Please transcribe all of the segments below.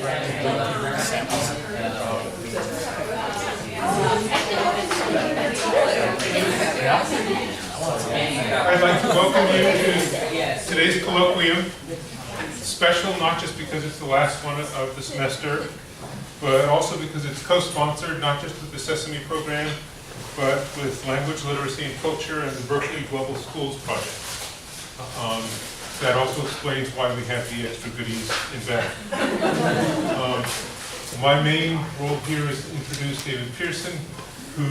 I'd like to welcome you to today's colloquium. Special not just because it's the last one of the semester, but also because it's co-sponsored not just with the Sesame program, but with Language, Literacy, and Culture and the Berkeley Global Schools Project. That also explains why we have the extra goodies in back. My main role here is to introduce David Pearson, who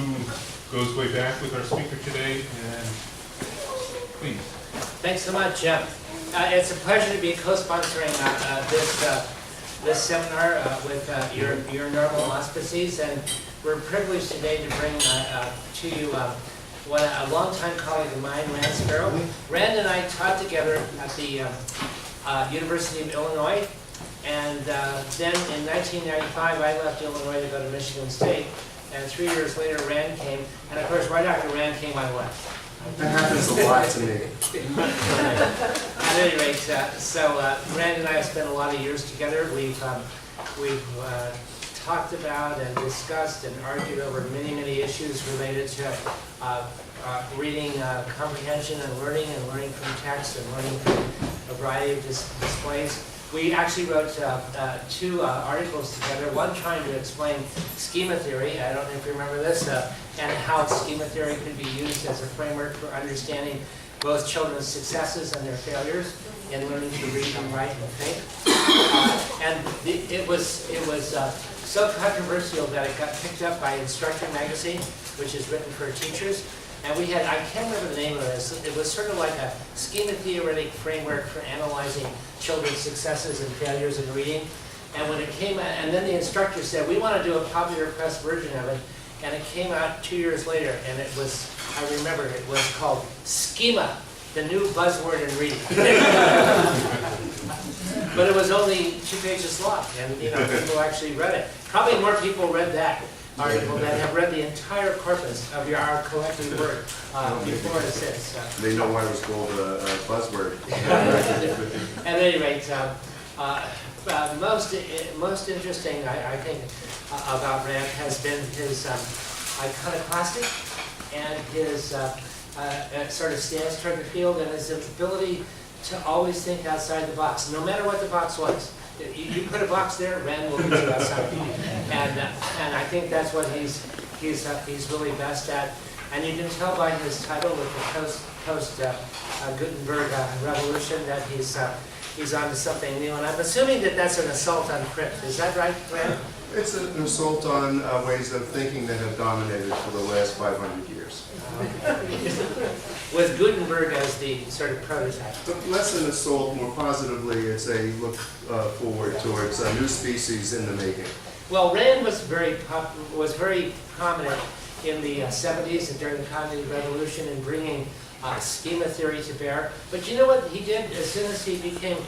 goes way back with our speaker today, and please. Thanks so much, Jim. It's a pleasure to be co-sponsoring this seminar with your normal auspices, and we're privileged today to bring to you a longtime colleague of mine, Rand Spiro. Rand and I taught together at the University of Illinois, and then in 1995 I left Illinois to go to Michigan State, and 3 years later Rand came, and of course right after Rand came I left. That happens a lot to me. At any rate, Rand and I have spent a lot of years together. We've talked about and discussed and argued over many issues related to reading comprehension and learning from text and learning from a variety of displays. We actually wrote two articles together, one trying to explain schema theory, I don't know if you remember this, and how schema theory could be used as a framework for understanding both children's successes and their failures in learning to read and write and think. It was so controversial that it got picked up by Instructor magazine, which is written for teachers. And we had, I can't remember the name of this, it was sort of like a schema theoretic framework for analyzing children's successes and failures in reading. And when it came out, and then the instructor said, we want to do a popular press version of it. And it came out 2 years later, and it was, I remember, it was called Schema, the new buzzword in reading. But it was only 2 pages long, and people actually read it. Probably more people read that article than have read the entire corpus of our collective work before and since. They know why it was called a buzzword. At any rate, most interesting, I think, about Rand has been his iconoclastic and his sort of stance toward the field and his ability to always think outside the box, no matter what the box was. You put a box there, Rand will put you outside. And I think that's what he's really best at. And you can tell by his title with the Post-Gutenberg revolution that he's onto something new. And I'm assuming that that's an assault on print. Is that right, Rand? It's an assault on ways of thinking that have dominated for the last 500 years. With Gutenberg as the sort of prototype. But less an assault, more positively, it's a look forward towards a new species in the making. Well, Rand was very prominent in the 70s and during the Cognitive Revolution in bringing schema theory to bear. But you know what he did as soon as he became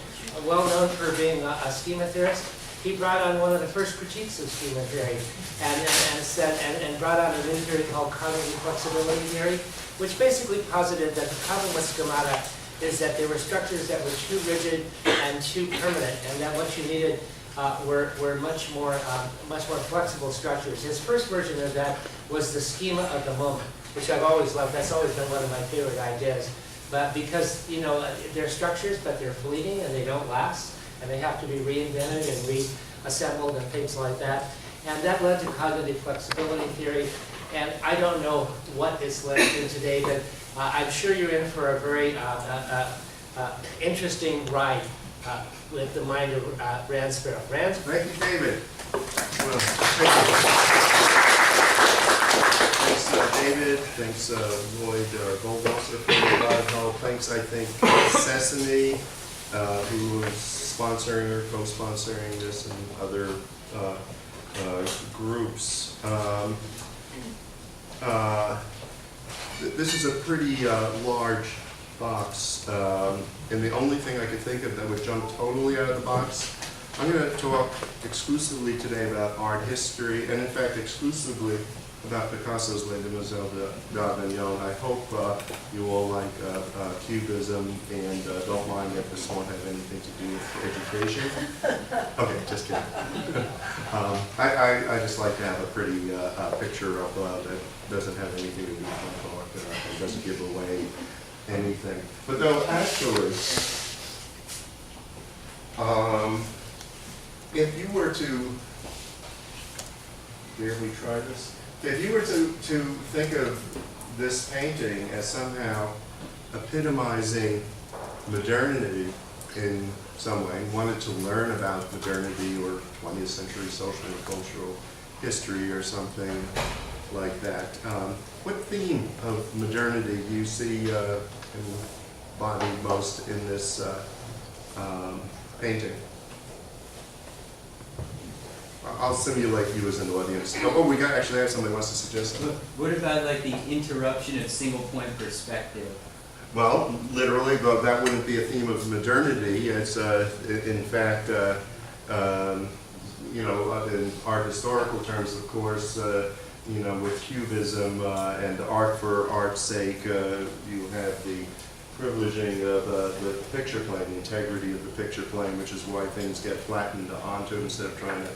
well known for being a schema theorist? He brought on one of the first critiques of schema theory and brought on a new theory called cognitive flexibility theory, which basically posited that the problem with schemata is that they were structures that were too rigid and too permanent, and that what you needed were much more flexible structures. His first version of that was the schema of the moment, which I've always loved. That's always been one of my favorite ideas. But because they're structures, but they're fleeting and they don't last, and they have to be reinvented and reassembled and things like that. And that led to cognitive flexibility theory. And I don't know what it's led to today, but I'm sure you're in for a very interesting ride with the mind of Rand Spiro. Rand? Thank you, David. Well, thanks, David. Thanks, Lloyd Goldwasser for a lot of help. Thanks, I think, Sesame, who is sponsoring or co-sponsoring this, and other groups. This is a pretty large box, and the only thing I could think of that would jump totally out of the box, I'm going to talk exclusively today about art history, and in fact exclusively about Picasso's Les Demoiselles d'Avignon. I hope you all like Cubism and don't mind if this won't have anything to do with education. Okay, just kidding. I just like to have a pretty picture up that doesn't have anything to do with my talk, and doesn't give away anything. But though, actually, if you were to, dare we try this? If you were to think of this painting as somehow epitomizing modernity in some way, wanted to learn about modernity or 20th century social and cultural history or something like that, what theme of modernity do you see embodied most in this painting? I'll simulate you as an audience. Oh, we actually have somebody who wants to suggest something. What about like the interruption of single point perspective? Well, literally, but that wouldn't be a theme of modernity. It's, in fact, you know, in art historical terms, of course, you know, with Cubism and art for art's sake, you have the privileging of the picture plane, the integrity of the picture plane, which is why things get flattened onto instead of trying to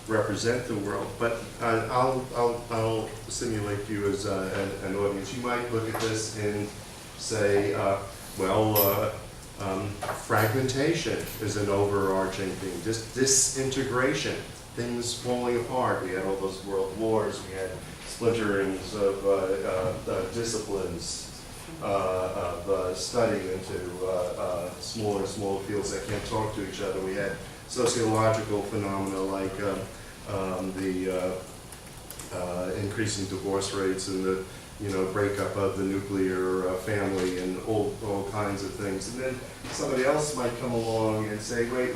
represent the world. But I'll simulate you as an audience. You might look at this and say, fragmentation is an overarching thing. Disintegration, things falling apart. We had all those world wars. We had splinterings of disciplines, of studying into smaller and smaller fields that can't talk to each other. We had sociological phenomena like the increasing divorce rates and the breakup of the nuclear family and all kinds of things. And then somebody else might come along and say, wait.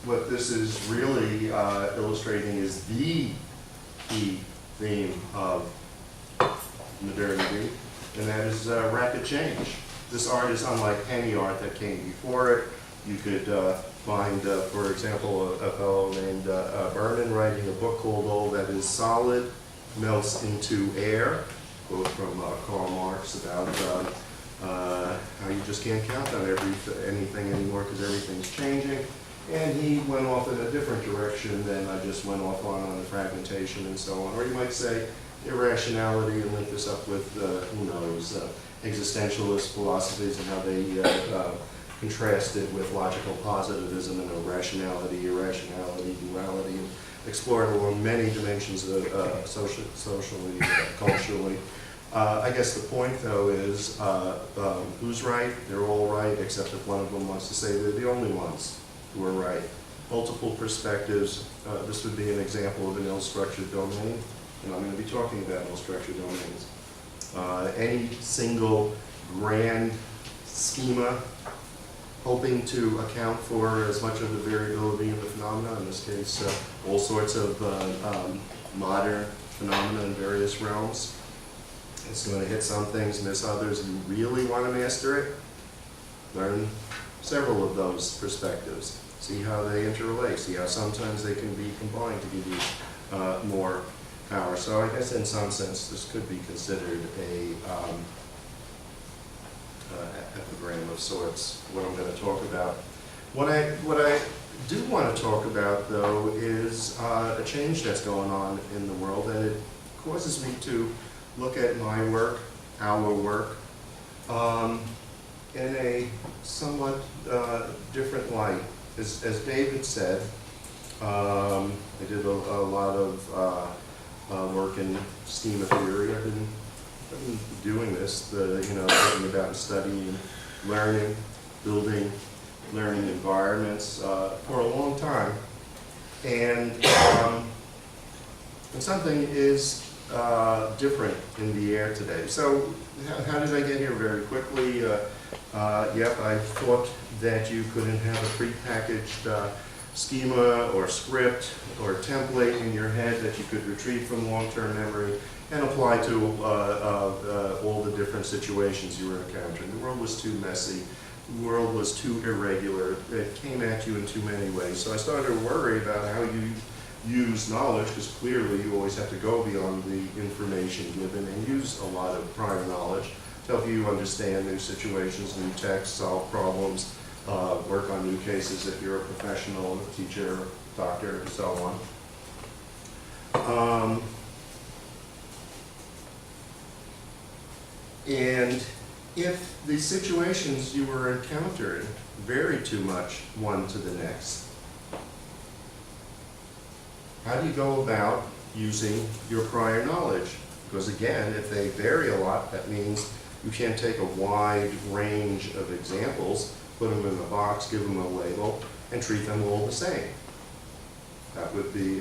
What this is really illustrating is the key theme of modernity, and that is rapid change. This art is unlike any art that came before it. You could find, for example, a fellow named Berman writing a book called All That Is Solid Melts Into Air, quote from Karl Marx about how you just can't count on anything anymore because everything's changing. And he went off in a different direction than I just went off on the fragmentation and so on. Or you might say irrationality and link this up with, who knows, existentialist philosophies and how they contrasted with logical positivism and irrationality, duality, and explored along many dimensions of socially, culturally. I guess the point, though, is who's right? They're all right, except if one of them wants to say they're the only ones who are right. Multiple perspectives. This would be an example of an ill-structured domain, and I'm going to be talking about ill-structured domains. Any single grand schema hoping to account for as much of the variability of the phenomena, in this case, all sorts of modern phenomena in various realms. It's going to hit some things, miss others. You really want to master it? Learn several of those perspectives. See how they interrelate. See how sometimes they can be combined to give you more power. So I guess in some sense this could be considered a epigram of sorts, what I'm going to talk about. What I do want to talk about, though, is a change that's going on in the world, and it causes me to look at my work, our work, in a somewhat different light. As David said, I did a lot of work in schema theory. I've been doing this, thinking about studying, learning, building learning environments for a long time. And something is different in the air today. So how did I get here? Very quickly, I thought that you couldn't have a prepackaged schema or script or template in your head that you could retrieve from long-term memory and apply to all the different situations you were encountering. The world was too messy world was too irregular. It came at you in too many ways. So I started to worry about how you use knowledge, because clearly you always have to go beyond the information given and use a lot of prior knowledge to help you understand new situations, new texts, solve problems, work on new cases if you're a professional, a teacher, doctor, and so on. And if the situations you were encountering vary too much one to the next, how do you go about using your prior knowledge? Because again, if they vary a lot, that means you can't take a wide range of examples, put them in a box, give them a label, and treat them all the same. That would be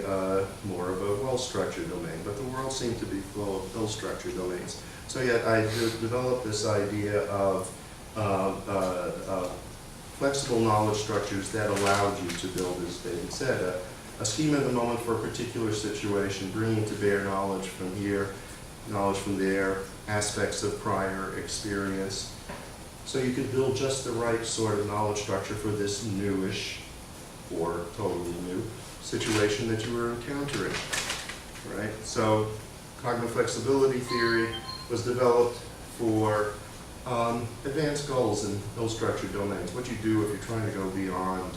more of a well-structured domain, but the world seemed to be full of ill-structured domains. So yet I developed this idea of flexible knowledge structures that allowed you to build, as David said, a schema in the moment for a particular situation, bringing to bear knowledge from here, knowledge from there, aspects of prior experience. So you could build just the right sort of knowledge structure for this newish or totally new situation that you were encountering, right? So cognitive flexibility theory was developed for advanced goals in ill-structured domains. What you do if you're trying to go beyond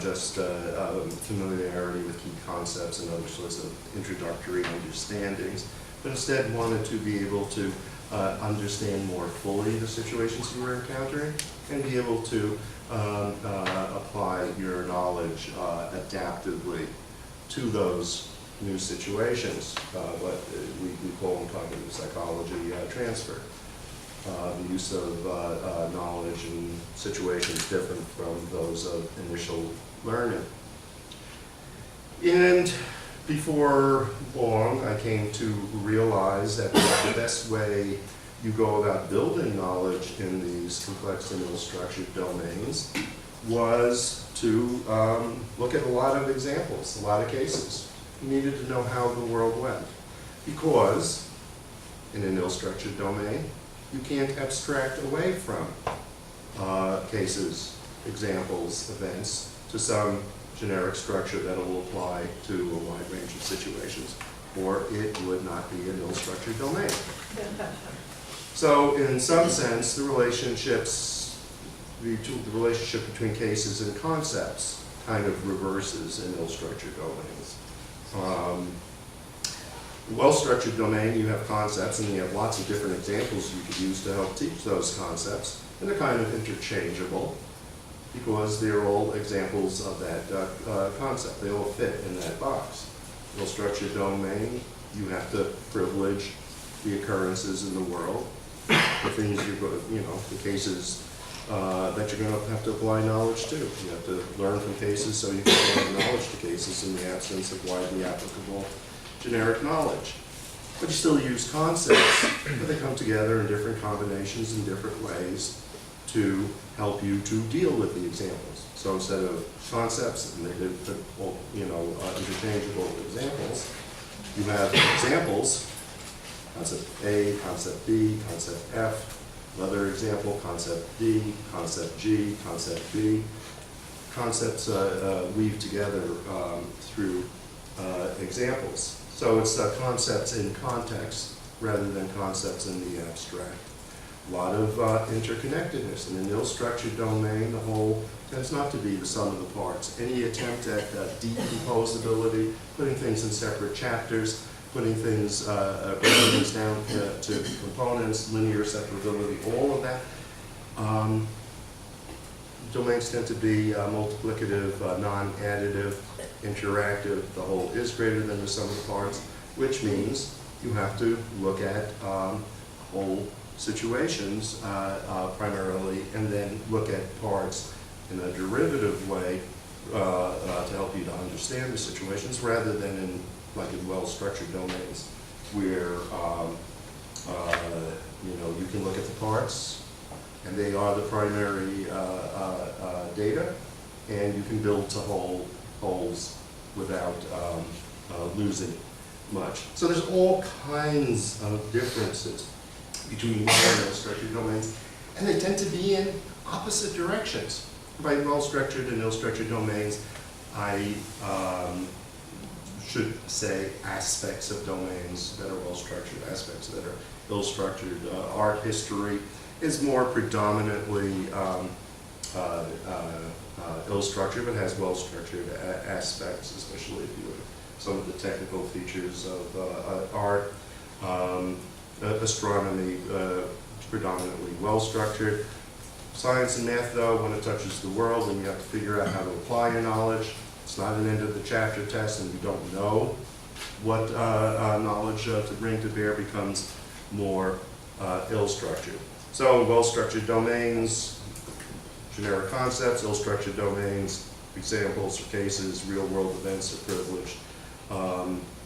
just familiarity with key concepts and other sorts of introductory understandings, but instead wanted to be able to understand more fully the situations you were encountering and be able to apply your knowledge adaptively to those new situations, what we call in cognitive psychology transfer. The use of knowledge in situations different from those of initial learning. And before long, I came to realize that the best way you go about building knowledge in these complex and ill-structured domains was to look at a lot of examples, a lot of cases. You needed to know how the world went, because in an ill-structured domain, you can't abstract away from cases, examples, events, to some generic structure that will apply to a wide range of situations, or it would not be an ill-structured domain. So in some sense, the relationship between cases and concepts kind of reverses in ill-structured domains. Well-structured domain, you have concepts, and you have lots of different examples you could use to help teach those concepts, and they're kind of interchangeable because they're all examples of that concept. They all fit in that box. Well-structured domain, you have to privilege the occurrences in the world, the things the cases that you're going to have to apply knowledge to. You have to learn from cases so you can apply knowledge to cases in the absence of widely applicable generic knowledge. But you still use concepts, but they come together in different combinations in different ways to help you to deal with the examples. So instead of concepts, and they're interchangeable examples, you have examples, concept A, concept B, concept F, another example, concept D, concept G, concept B. Concepts weave together through examples. So it's concepts in context rather than concepts in the abstract. A lot of interconnectedness. In an ill-structured domain, the whole tends not to be the sum of the parts. Any attempt at decomposability, putting things in separate chapters, putting things, breaking things down to components, linear separability, all of that. Domains tend to be multiplicative, non-additive, interactive. The whole is greater than the sum of the parts, which means you have to look at whole situations primarily, and then look at parts in a derivative way to help you to understand the situations, rather than in like in well-structured domains where you can look at the parts and they are the primary data, and you can build to wholes without losing much. So there's all kinds of differences between well and ill-structured domains, and they tend to be in opposite directions. By well-structured and ill-structured domains, I should say aspects of domains that are well-structured, aspects that are ill-structured. Art history is more predominantly ill-structured, but has well-structured aspects, especially if you look at some of the technical features of art. Astronomy, predominantly well-structured. Science and math, though, when it touches the world and you have to figure out how to apply your knowledge, it's not an end of the chapter test and you don't know what knowledge to bring to bear, becomes more ill-structured. So well-structured domains, generic concepts, ill-structured domains, examples or cases, real-world events are privileged.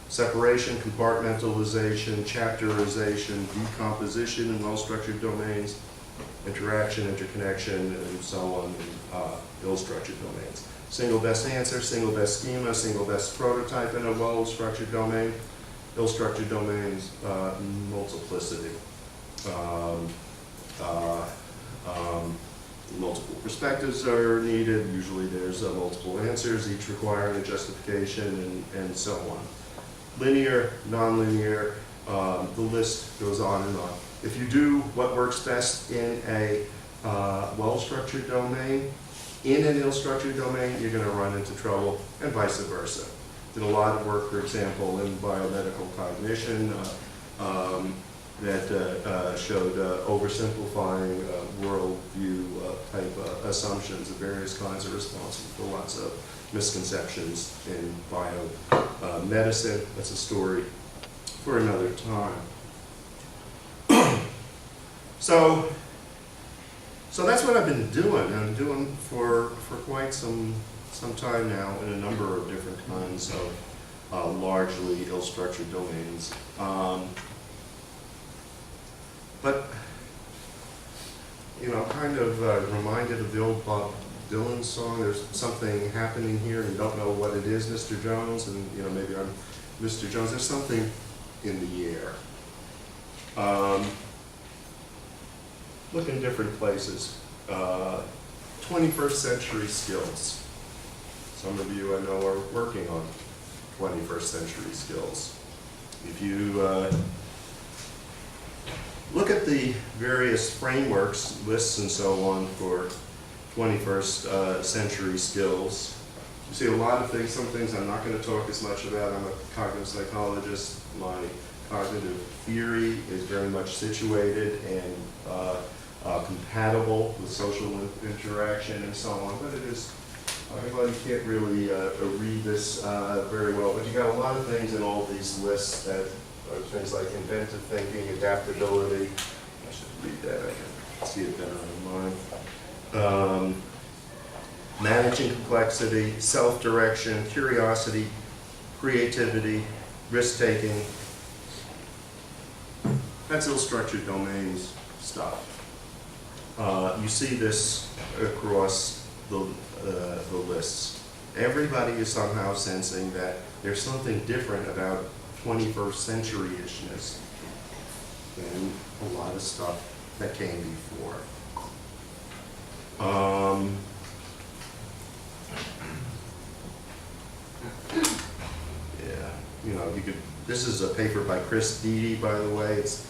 Separation, compartmentalization, chapterization, decomposition in well-structured domains, interaction, interconnection, and so on in ill-structured domains. Single best answer, single best schema, single best prototype in a well-structured domain. Ill-structured domains, multiplicity. Multiple perspectives are needed. Usually there's multiple answers, each requiring a justification, and so on. Linear, nonlinear, the list goes on and on. If you do what works best in a well-structured domain, in an ill-structured domain, you're going to run into trouble, and vice versa. Did a lot of work, for example, in biomedical cognition that showed oversimplifying worldview type assumptions of various kinds are responsible for lots of misconceptions in biomedicine. That's a story for another time. So that's what I've been doing. I'm doing for quite some time now in a number of different kinds of largely ill-structured domains. But you know, kind of reminded of the old Bob Dylan song. There's something happening here, and you don't know what it is, Mr. Jones. And you know, maybe I'm Mr. Jones. There's something in the air. Look in different places. 21st century skills. Some of you I know are working on 21st century skills. If you look at the various frameworks, lists and so on for 21st century skills, you see a lot of things. Some things I'm not going to talk as much about. I'm a cognitive psychologist. My cognitive theory is very much situated and compatible with social interaction and so on, but it is, well, you can't really read this very well, but you got a lot of things in all these lists that are things like inventive thinking, adaptability. I should read that, I can see it better on mine. Managing complexity, self-direction, curiosity, creativity, risk-taking. That's ill-structured domains stuff. You see this across the lists. Everybody is somehow sensing that there's something different about 21st century-ishness than a lot of stuff that came before. Yeah, you know, you could. This is a paper by Chris Deedy, by the way. It's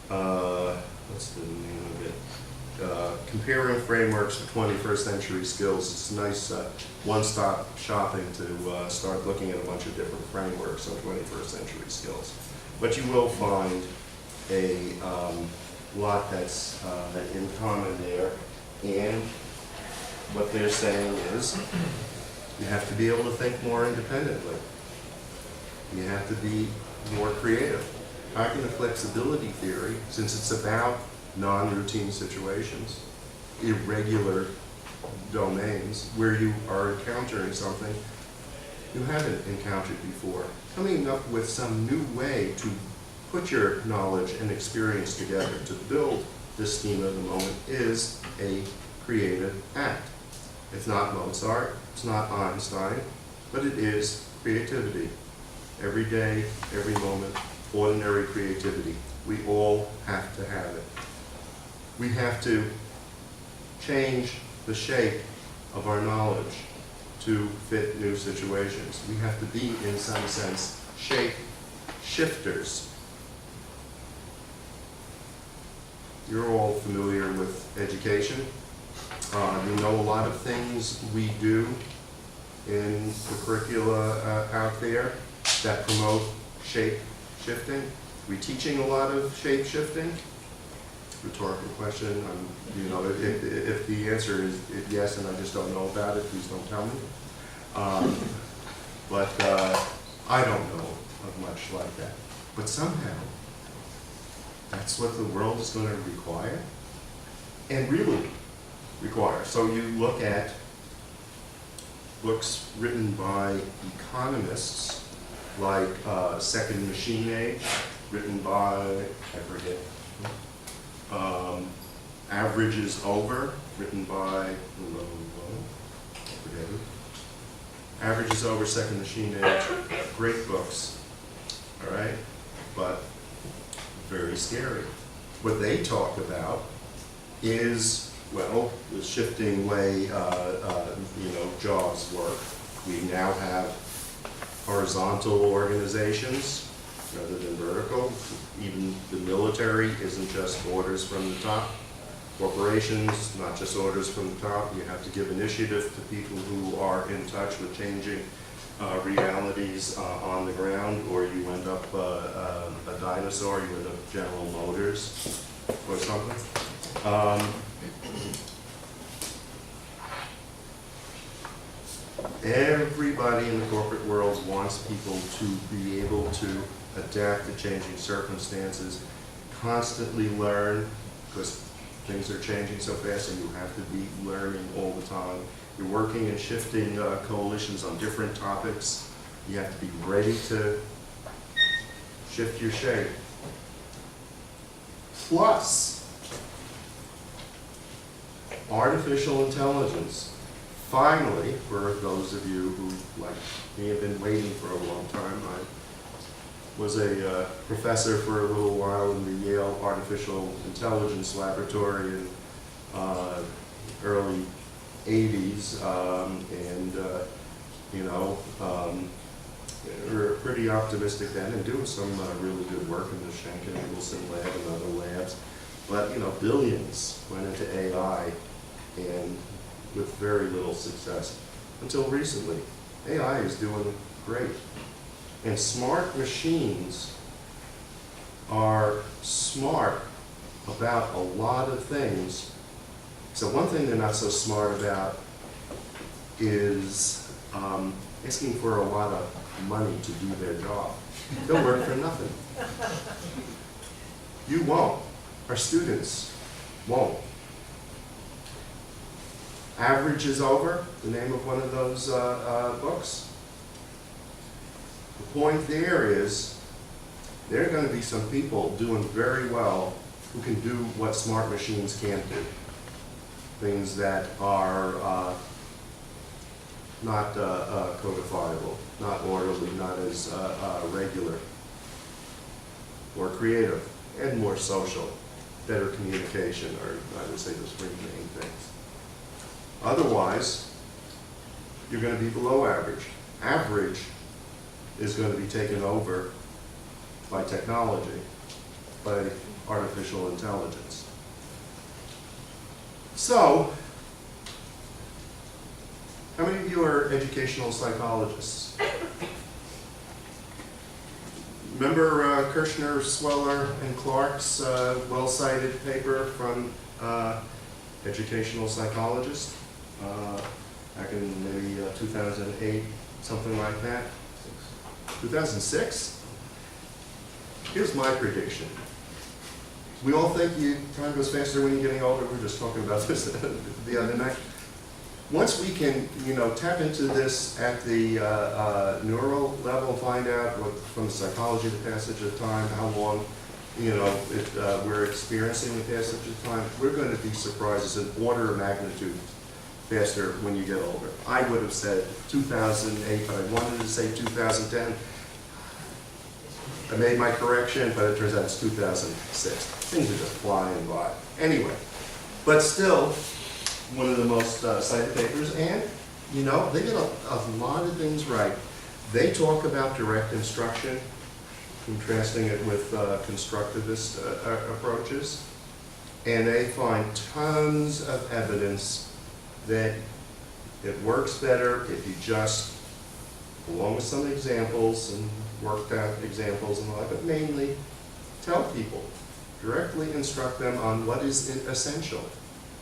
what's the name of it? Comparing frameworks for 21st century skills. It's nice one-stop shopping to start looking at a bunch of different frameworks on 21st century skills. But you will find a lot that's in common there. And what they're saying is you have to be able to think more independently. You have to be more creative. Cognitive flexibility theory, since it's about non-routine situations, irregular domains where you are encountering something you haven't encountered before, coming up with some new way to put your knowledge and experience together to build this schema of the moment is a creative act. It's not Mozart, it's not Einstein, but it is creativity. Every day, every moment, ordinary creativity. We all have to have it. We have to change the shape of our knowledge to fit new situations. We have to be, in some sense, shape shifters. You're all familiar with education. You know a lot of things we do in the curricula out there that promote shape shifting. Are we teaching a lot of shape shifting? Rhetorical question. You know, if the answer is yes and I just don't know about it, please don't tell me. But I don't know of much like that. But somehow, that's what the world is going to require, and really require. So you look at books written by economists, like Second Machine Age, written by, I forget, Average is Over, written by, I forget who. Average is Over, Second Machine Age, great books, all right, but very scary. What they talk about is, well, the shifting way, jobs work. We now have horizontal organizations rather than vertical. Even the military isn't just orders from the top. Corporations, not just orders from the top. You have to give initiative to people who are in touch with changing realities on the ground, or you end up a dinosaur, you end up General Motors or something. Everybody in the corporate world wants people to be able to adapt to changing circumstances, constantly learn, because things are changing so fast and you have to be learning all the time. You're working and shifting coalitions on different topics. You have to be ready to shift your shape. Plus, artificial intelligence. Finally, for those of you who, like me, have been waiting for a long time, I was a professor for a little while in the Yale Artificial Intelligence Laboratory in early 80s, we were pretty optimistic then and doing some really good work in the Schenck and Wilson lab and other labs. But, billions went into AI and with very little success until recently. AI is doing great. And smart machines are smart about a lot of things. So one thing they're not so smart about is asking for a lot of money to do their job. They'll work for nothing. You won't. Our students won't. Average is Over, the name of one of those books. The point there is there are going to be some people doing very well who can do what smart machines can't do. Things that are not codifiable, not orderly, not as regular, more creative, and more social, better communication, or I would say those three main things. Otherwise, you're going to be below average. Average is going to be taken over by technology, by artificial intelligence. So, how many of you are educational psychologists? Remember Kirshner, Sweller, and Clark's well-cited paper from educational psychologists back in maybe 2008, something like that? 2006? Here's my prediction. We all think time goes faster when you're getting older. We were just talking about this the other night. Once we can, tap into this at the neural level, find out from the psychology of the passage of time, how long, we're experiencing the passage of time, we're going to be surprised. It's an order of magnitude faster when you get older. I would have said 2008, but I wanted to say 2010. I made my correction, but it turns out it's 2006. Things are just flying by. Anyway, but still, one of the most cited papers, and, you know, they get a lot of things right. They talk about direct instruction, contrasting it with constructivist approaches, and they find tons of evidence that it works better if you just, along with some examples and worked out examples and all that, but mainly tell people, directly instruct them on what is essential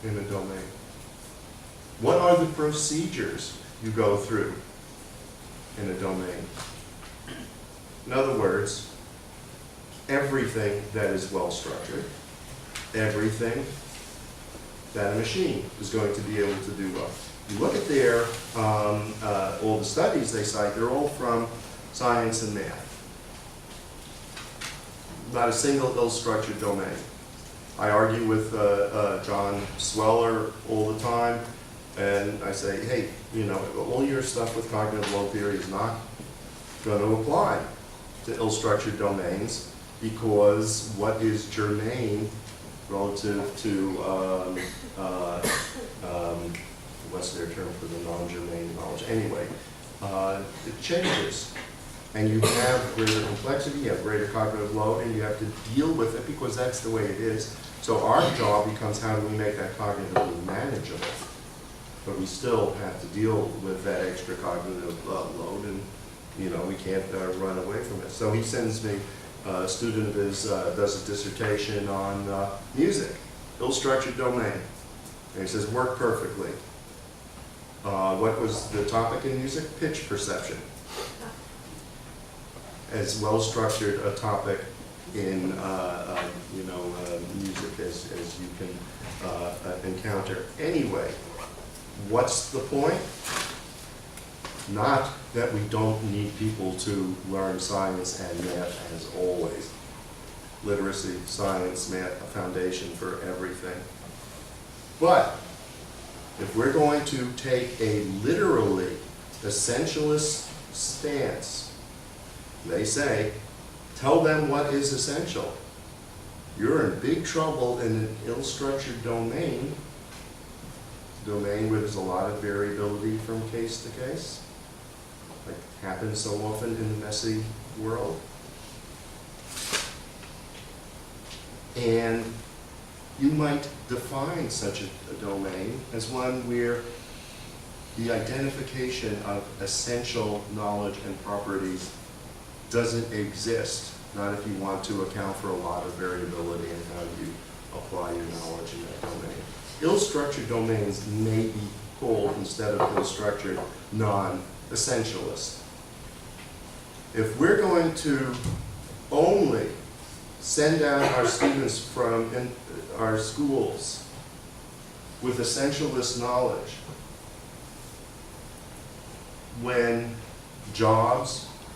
in a domain. What are the procedures you go through in a domain? In other words, everything that is well structured, everything that a machine is going to be able to do well. You look at their, all the studies they cite, they're all from science and math. Not a single ill-structured domain. I argue with John Sweller all the time, and I say, hey, you know, all your stuff with cognitive load theory is not going to apply to ill-structured domains, because what is germane relative to, what's their term for the non-germane knowledge? Anyway, it changes. And you have greater complexity, you have greater cognitive load, and you have to deal with it because that's the way it is. So our job becomes, how do we make that cognitively manageable? But we still have to deal with that extra cognitive load, and you know, we can't run away from it. So he sends me, a student of his does a dissertation on music, ill-structured domain. And he says, worked perfectly. What was the topic in music? Pitch perception. As well-structured a topic in music as you can encounter. Anyway, what's the point? Not that we don't need people to learn science and math as always. Literacy, science, math, a foundation for everything. But if we're going to take a literally essentialist stance, they say, tell them what is essential. You're in big trouble in an ill-structured domain where there's a lot of variability from case to case, like happens so often in the messy world. And you might define such a domain as one where the identification of essential knowledge and properties doesn't exist, not if you want to account for a lot of variability in how you apply your knowledge in that domain. Ill-structured domains may be called, instead of ill-structured, non-essentialist. If we're going to only send out our students from our schools with essentialist knowledge, when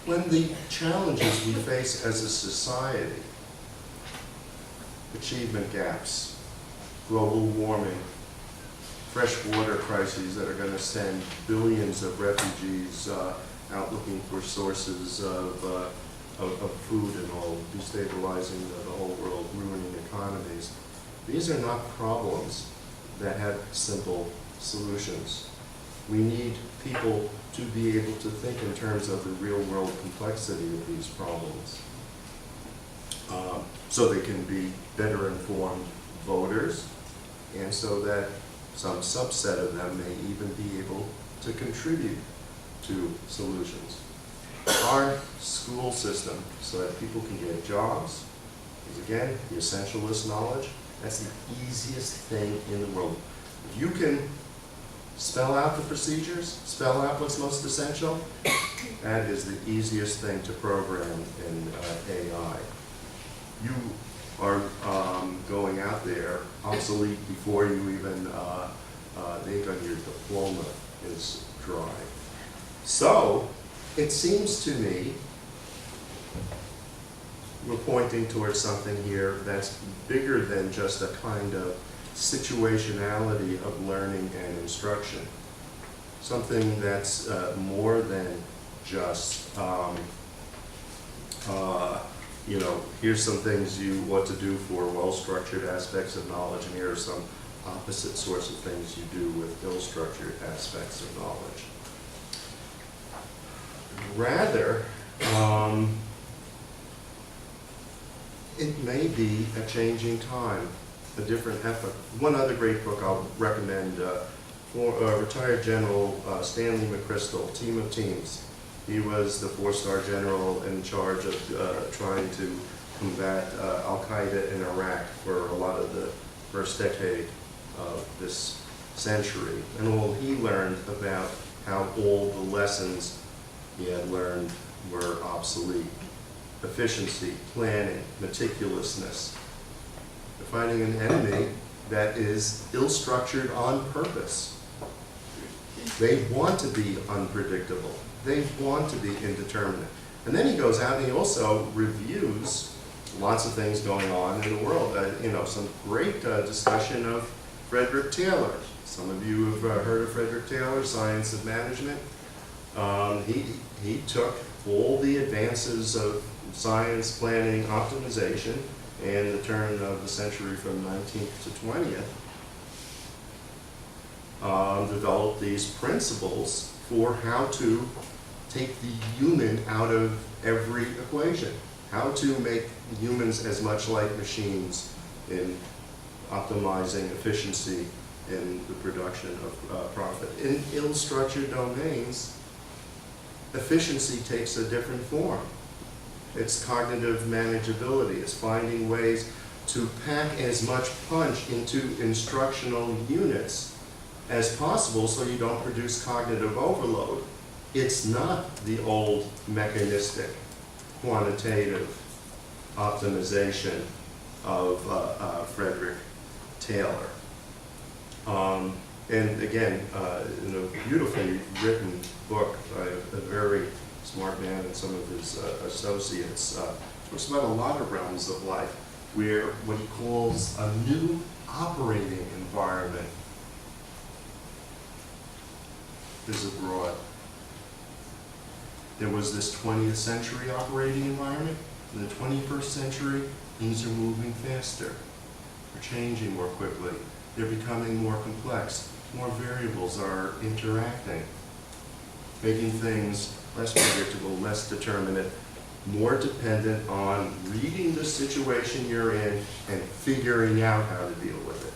the challenges we face as a society, achievement gaps, global warming, fresh water crises that are going to send billions of refugees out looking for sources of food and all, destabilizing the whole world, ruining economies. These are not problems that have simple solutions. We need people to be able to think in terms of the real world complexity of these problems, so they can be better informed voters, and so that some subset of them may even be able to contribute to solutions. Our school system, so that people can get jobs, is again, the essentialist knowledge, that's the easiest thing in the world. If you can spell out the procedures, spell out what's most essential, that is the easiest thing to program in AI. You are going out there obsolete before you even, the ink on your diploma is dry. So, it seems to me we're pointing towards something here that's bigger than just a kind of situationality of learning and instruction. Something that's more than just, here's some things you ought to do for well-structured aspects of knowledge, and here are some opposite sorts of things you do with ill-structured aspects of knowledge. Rather, it may be a changing time, a different effort. One other great book I'll recommend, for retired General Stanley McChrystal, Team of Teams. He was the 4-star general in charge of trying to combat Al-Qaeda in Iraq for a lot of the first decade of this century. And all he learned about how all the lessons he had learned were obsolete. Efficiency, planning, meticulousness. Finding an enemy that is ill-structured on purpose. They want to be unpredictable. They want to be indeterminate. And then he goes out and he also reviews lots of things going on in the world. Some great discussion of Frederick Taylor. Some of you have heard of Frederick Taylor, Science of Management. He took all the advances of science, planning, optimization, and the turn of the century from 19th to 20th, developed these principles for how to take the human out of every equation, how to make humans as much like machines in optimizing efficiency in the production of profit. In ill-structured domains, efficiency takes a different form. It's cognitive manageability. It's finding ways to pack as much punch into instructional units as possible so you don't produce cognitive overload. It's not the old mechanistic, quantitative optimization of Frederick Taylor. And again, in a beautifully written book by a very smart man and some of his associates, talks about a lot of realms of life where what he calls a new operating environment is abroad. There was this 20th century operating environment. In the 21st century, things are moving faster. They're changing more quickly. They're becoming more complex. More variables are interacting, making things less predictable, less determinate, more dependent on reading the situation you're in and figuring out how to deal with it.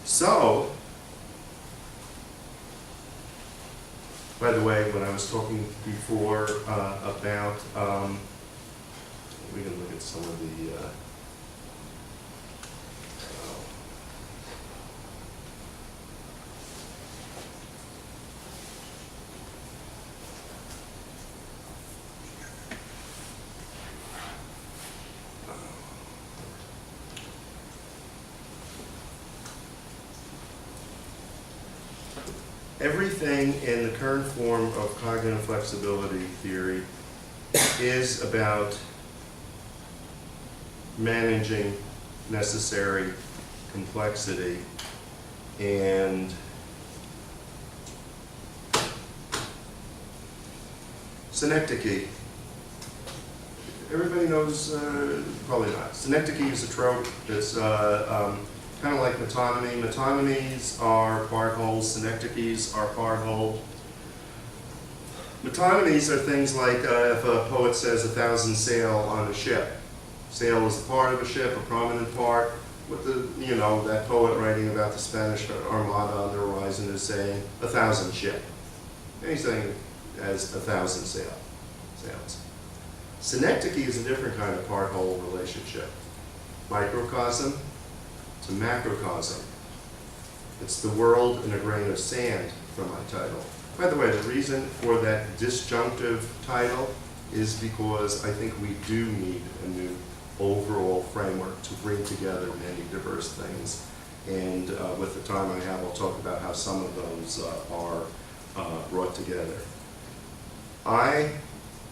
So, by the way, when I was talking before about, we can look at some of the everything in the current form of cognitive flexibility theory is about managing necessary complexity and synecdoche. Everybody knows, probably not. Synecdoche is a trope. It's kind of like metonymy. Metonymies are part wholes, synecdoches are part whole. Metonymies are things like if a poet says 1,000 sail on a ship. Sail is a part of a ship, a prominent part. What that poet writing about the Spanish Armada on the horizon is saying 1,000 ship. And he's saying it as 1,000 sails. Synecdoche is a different kind of part-whole relationship. Microcosm to macrocosm. It's the world in a grain of sand for my title. By the way, the reason for that disjunctive title is because I think we do need a new overall framework to bring together many diverse things. And with the time I have, I'll talk about how some of those are brought together. I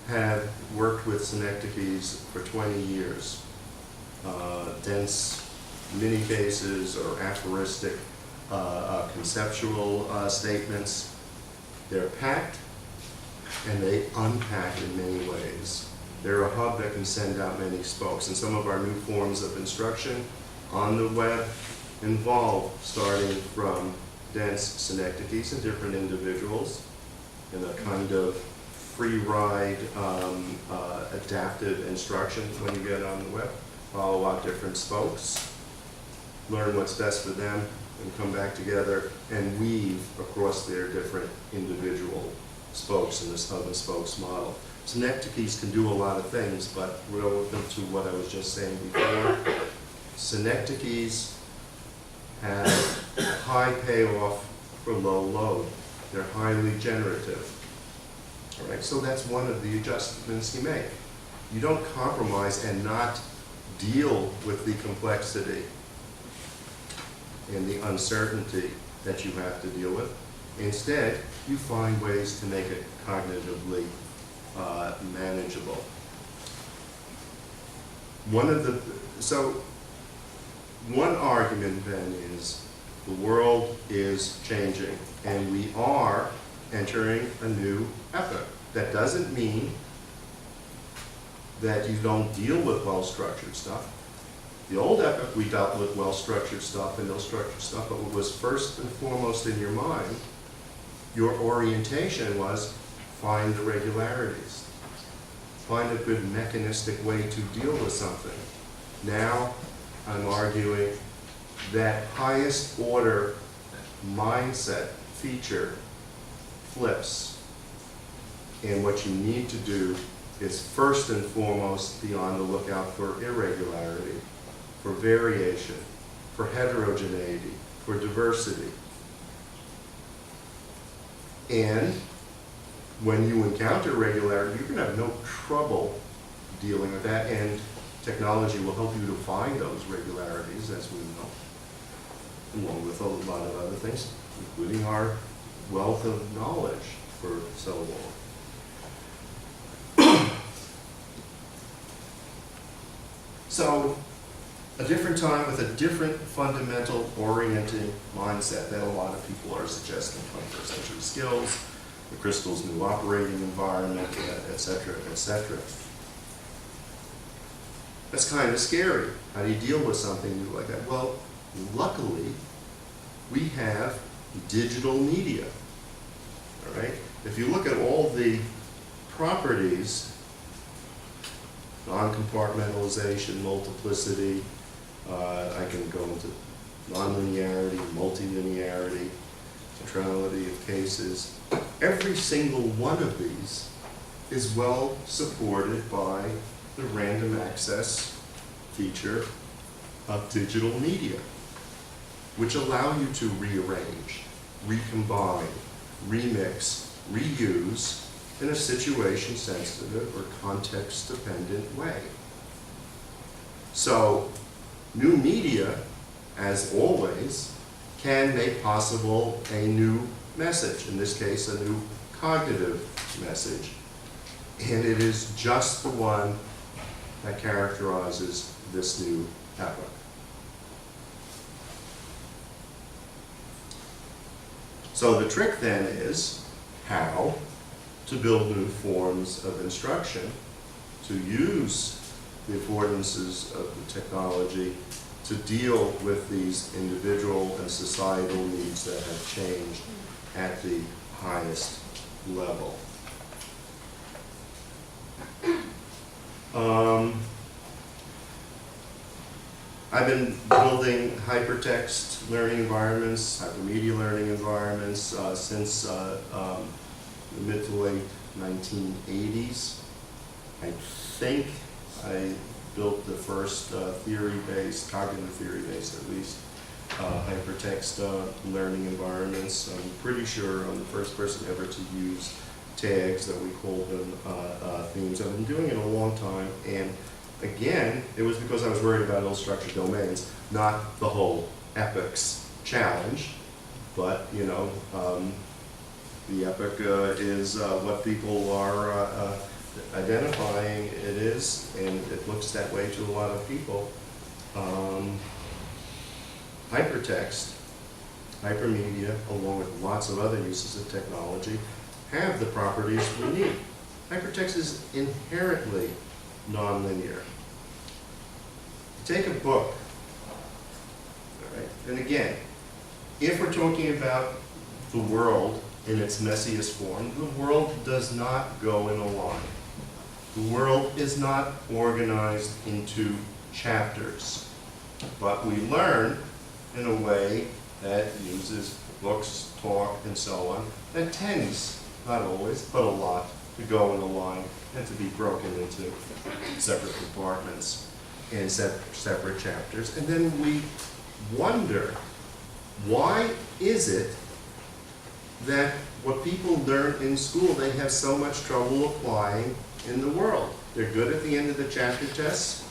have worked with synecdoches for 20 years. Dense mini cases or aphoristic conceptual statements. They're packed and they unpack in many ways. They're a hub that can send out many spokes, and some of our new forms of instruction on the web involve starting from dense synecdoches and different individuals in a kind of free ride, adaptive instruction when you get on the web. Follow out different spokes, learn what's best for them, and come back together and weave across their different individual spokes in this hub and spokes model. Synecdoches can do a lot of things, but relative to what I was just saying before, synecdoches have high payoff for low load. They're highly generative. All right, so that's one of the adjustments you make. You don't compromise and not deal with the complexity and the uncertainty that you have to deal with. Instead, you find ways to make it cognitively manageable. One argument then is the world is changing and we are entering a new epoch. That doesn't mean that you don't deal with well-structured stuff. The old epoch, we dealt with well-structured stuff and ill-structured stuff, but what was first and foremost in your mind, your orientation was find the regularities. Find a good mechanistic way to deal with something. Now, I'm arguing that highest order mindset feature flips. And what you need to do is first and foremost be on the lookout for irregularity, for variation, for heterogeneity, for diversity. And when you encounter irregularity, you're going to have no trouble dealing with that, and technology will help you to find those regularities, as we know, along with a lot of other things, including our wealth of knowledge for so long. So, a different time with a different fundamental orienting mindset that a lot of people are suggesting. 21st century skills, the crystal's new operating environment, etc., etc. That's kind of scary. How do you deal with something new like that? Well, luckily, we have digital media. All right? If you look at all the properties, non-compartmentalization, multiplicity, I can go into nonlinearity, multilinearity, centrality of cases. Every single one of these is well supported by the random access feature of digital media, which allow you to rearrange, recombine, remix, reuse in a situation-sensitive or context-dependent way. So, new media, as always, can make possible a new message, in this case, a new cognitive message. And it is just the one that characterizes this new epoch. So the trick then is how to build new forms of instruction to use the affordances of the technology to deal with these individual and societal needs that have changed at the highest level. I've been building hypertext learning environments, hypermedia learning environments since the mid to late 1980s. I think I built the first theory-based, cognitive theory-based at least, hypertext learning environments. I'm pretty sure I'm the first person ever to use tags that we called them themes. I've been doing it a long time, and again, it was because I was worried about ill-structured domains, not the whole epoch's challenge, but you know, the epoch is what people are identifying it is, and it looks that way to a lot of people. Hypertext, hypermedia, along with lots of other uses of technology, have the properties we need. Hypertext is inherently nonlinear. Take a book, all right? And again, if we're talking about the world in its messiest form, the world does not go in a line. The world is not organized into chapters, but we learn in a way that uses books, talk, and so on, that tends, not always, but a lot, to go in a line and to be broken into separate compartments and separate chapters. And then we wonder, why is it that what people learn in school, they have so much trouble applying in the world? They're good at the end of the chapter tests,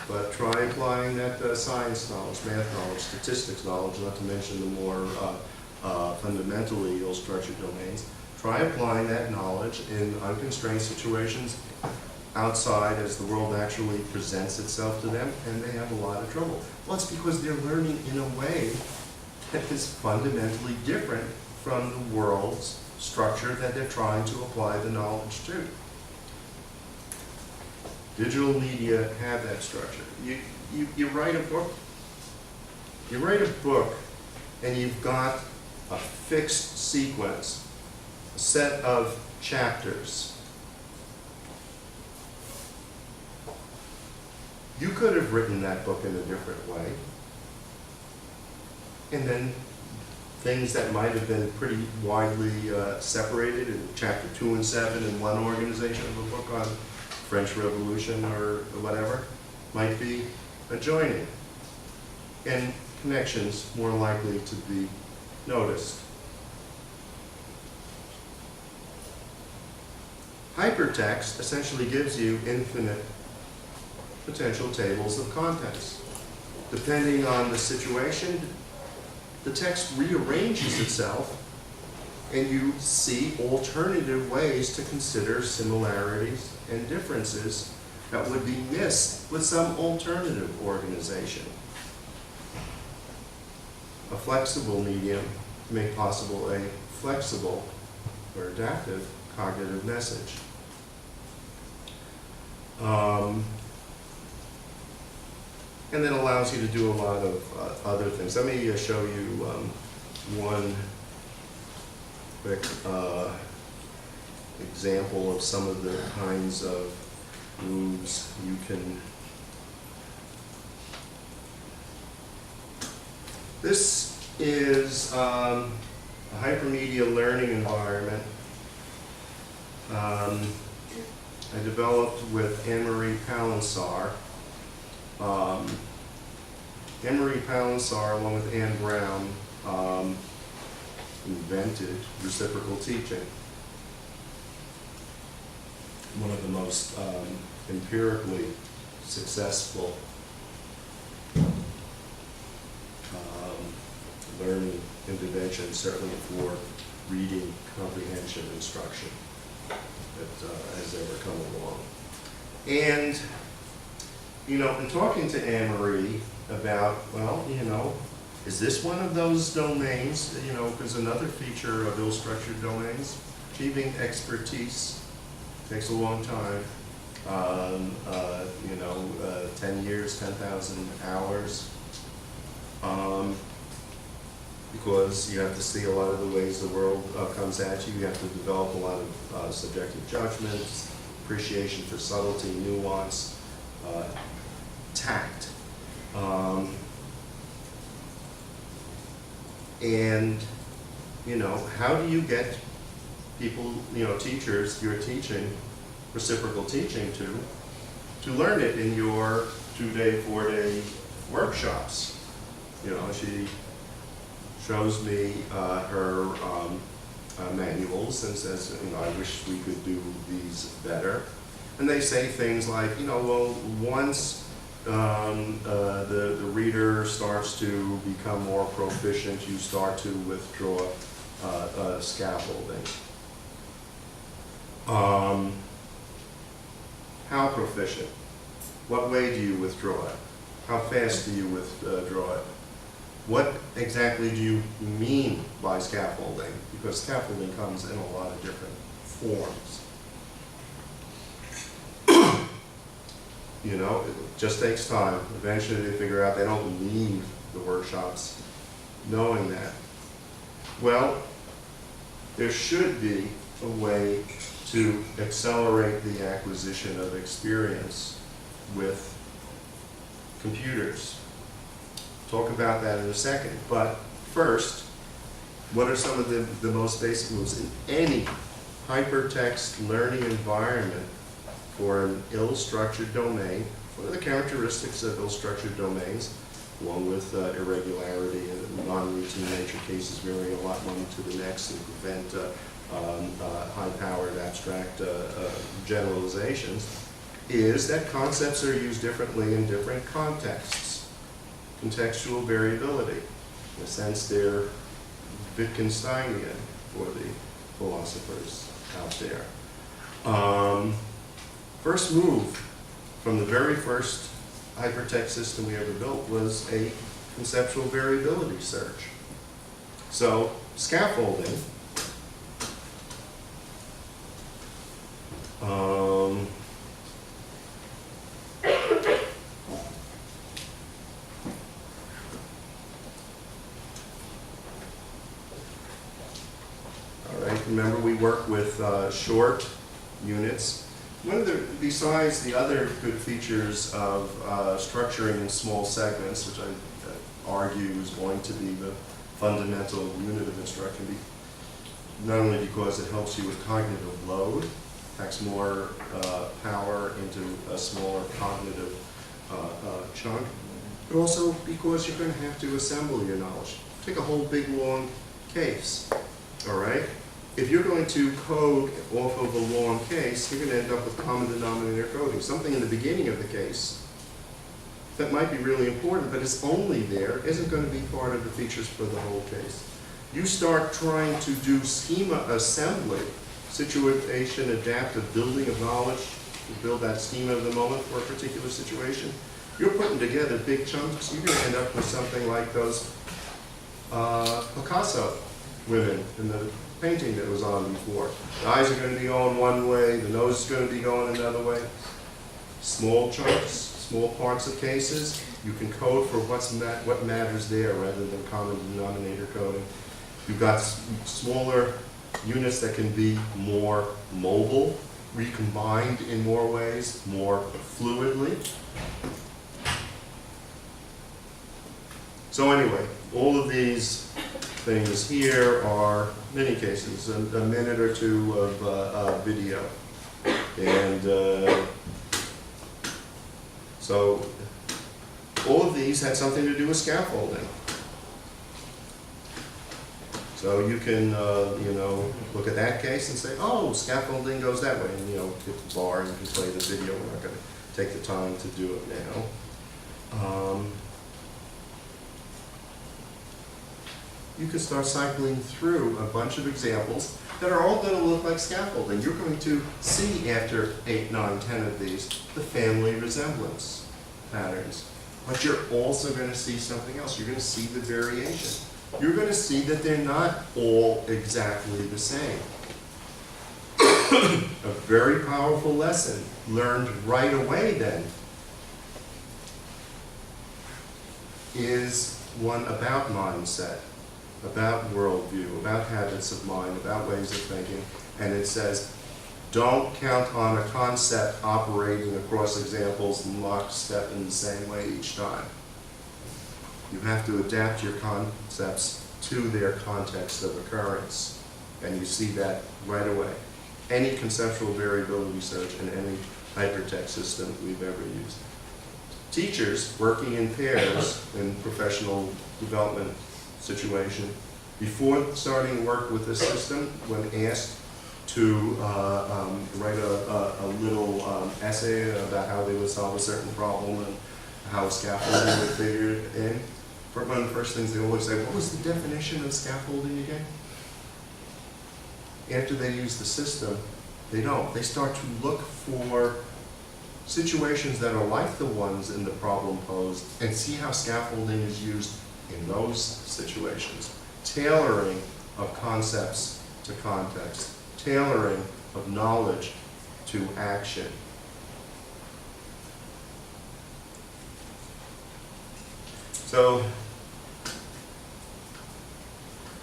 but try applying that science knowledge, math knowledge, statistics knowledge, not to mention the more fundamentally ill-structured domains. Try applying that knowledge in unconstrained situations outside as the world actually presents itself to them, and they have a lot of trouble. Well, it's because they're learning in a way that is fundamentally different from the world's structure that they're trying to apply the knowledge to. Digital media have that structure. You write a book. You write a book, and you've got a fixed sequence, a set of chapters. You could have written that book in a different way, and then things that might have been pretty widely separated in chapter 2 and 7 in one organization of a book on French Revolution or whatever might be adjoining, and connections more likely to be noticed. Hypertext essentially gives you infinite potential tables of contents. Depending on the situation, the text rearranges itself, and you see alternative ways to consider similarities and differences that would be missed with some alternative organization. A flexible medium make possible a flexible or adaptive cognitive message. And then allows you to do a lot of other things. Let me show you one quick example of some of the kinds of moves you can. This is a hypermedia learning environment I developed with Anne-Marie Palinsar. Anne-Marie Palinsar, along with Anne Brown, invented reciprocal teaching. One of the most empirically successful learning interventions, certainly for reading comprehension instruction that has ever come along. And in talking to Anne-Marie about, well, is this one of those domains, because another feature of ill-structured domains, achieving expertise takes a long time, 10 years, 10,000 hours, because you have to see a lot of the ways the world comes at you. You have to develop a lot of subjective judgments, appreciation for subtlety, nuance, tact. And, how do you get people, teachers you're teaching, reciprocal teaching to learn it in your 2-day, 4-day workshops? She shows me her manuals and says, I wish we could do these better. And they say things like, well, once the reader starts to become more proficient, you start to withdraw scaffolding. How proficient? What way do you withdraw it? How fast do you withdraw it? What exactly do you mean by scaffolding? Because scaffolding comes in a lot of different forms. You know, it just takes time. Eventually they figure out they don't leave the workshops knowing that. Well, there should be a way to accelerate the acquisition of experience with computers. Talk about that in a second. But first, what are some of the most basic moves in any hypertext learning environment for an ill-structured domain? What are the characteristics of ill-structured domains, along with irregularity and non-routine nature cases varying a lot one to the next and prevent high-powered abstract generalizations, is that concepts are used differently in different contexts. Contextual variability. In a sense, they're Wittgensteinian for the philosophers out there. First move from the very first hypertext system we ever built was a conceptual variability search. So scaffolding remember, we work with short units. Besides the other good features of structuring in small segments, which I argue is going to be the fundamental unit of instruction, not only because it helps you with cognitive load, packs more power into a smaller cognitive chunk, but also because you're going to have to assemble your knowledge. Take a whole big long case, all right? If you're going to code off of a long case, you're going to end up with common denominator coding, something in the beginning of the case that might be really important, but it's only there, isn't going to be part of the features for the whole case. You start trying to do schema assembly, situation adaptive building of knowledge, to build that schema of the moment for a particular situation. You're putting together big chunks, you're going to end up with something like those Picasso women in the painting that was on before. The eyes are going to be going one way, the nose is going to be going another way. Small chunks, small parts of cases, you can code for what matters there rather than common denominator coding. You've got smaller units that can be more mobile, recombined in more ways, more fluidly. So anyway, all of these things here are many cases, a minute or two of video. And so all of these had something to do with scaffolding. So you can, look at that case and say, oh, scaffolding goes that way. And, hit the bar and you can play the video. We're not going to take the time to do it now. You can start cycling through a bunch of examples that are all going to look like scaffolding. You're going to see after 8, 9, 10 of these the family resemblance patterns. But you're also going to see something else. You're going to see the variation. You're going to see that they're not all exactly the same. A very powerful lesson learned right away then is one about mindset, about worldview, about habits of mind, about ways of thinking, and it says, don't count on a concept operating across examples in lockstep in the same way each time. You have to adapt your concepts to their context of occurrence, and you see that right away. Any conceptual variability search in any hypertext system we've ever used. Teachers working in pairs in professional development situation, before starting work with this system, when asked to write a little essay about how they would solve a certain problem and how scaffolding would figure it in, one of the first things they always say, what was the definition of scaffolding again? After they use the system, they don't. They start to look for situations that are like the ones in the problem posed and see how scaffolding is used in those situations. Tailoring of concepts to context. Tailoring of knowledge to action. So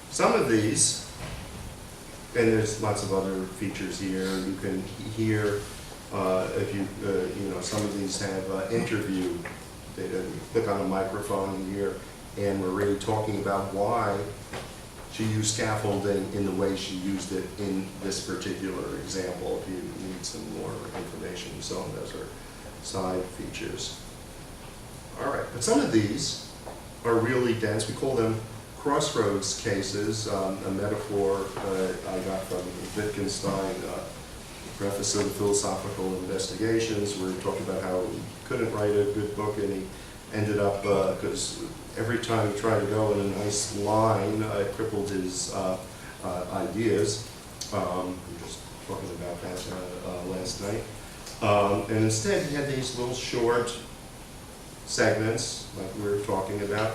some of these, and there's lots of other features here. You can hear if you some of these have interview data. You click on a microphone and you hear Anne Marie talking about why she used scaffolding in the way she used it in this particular example. If you need some more information and so on, those are side features. All right, but some of these are really dense. We call them crossroads cases, a metaphor I got from Wittgenstein, preface of the Philosophical Investigations, where he talked about how he couldn't write a good book, and he ended up, because every time he tried to go in a nice line, it crippled his ideas. We were just talking about that last night. And instead, he had these little short segments, like we were talking about,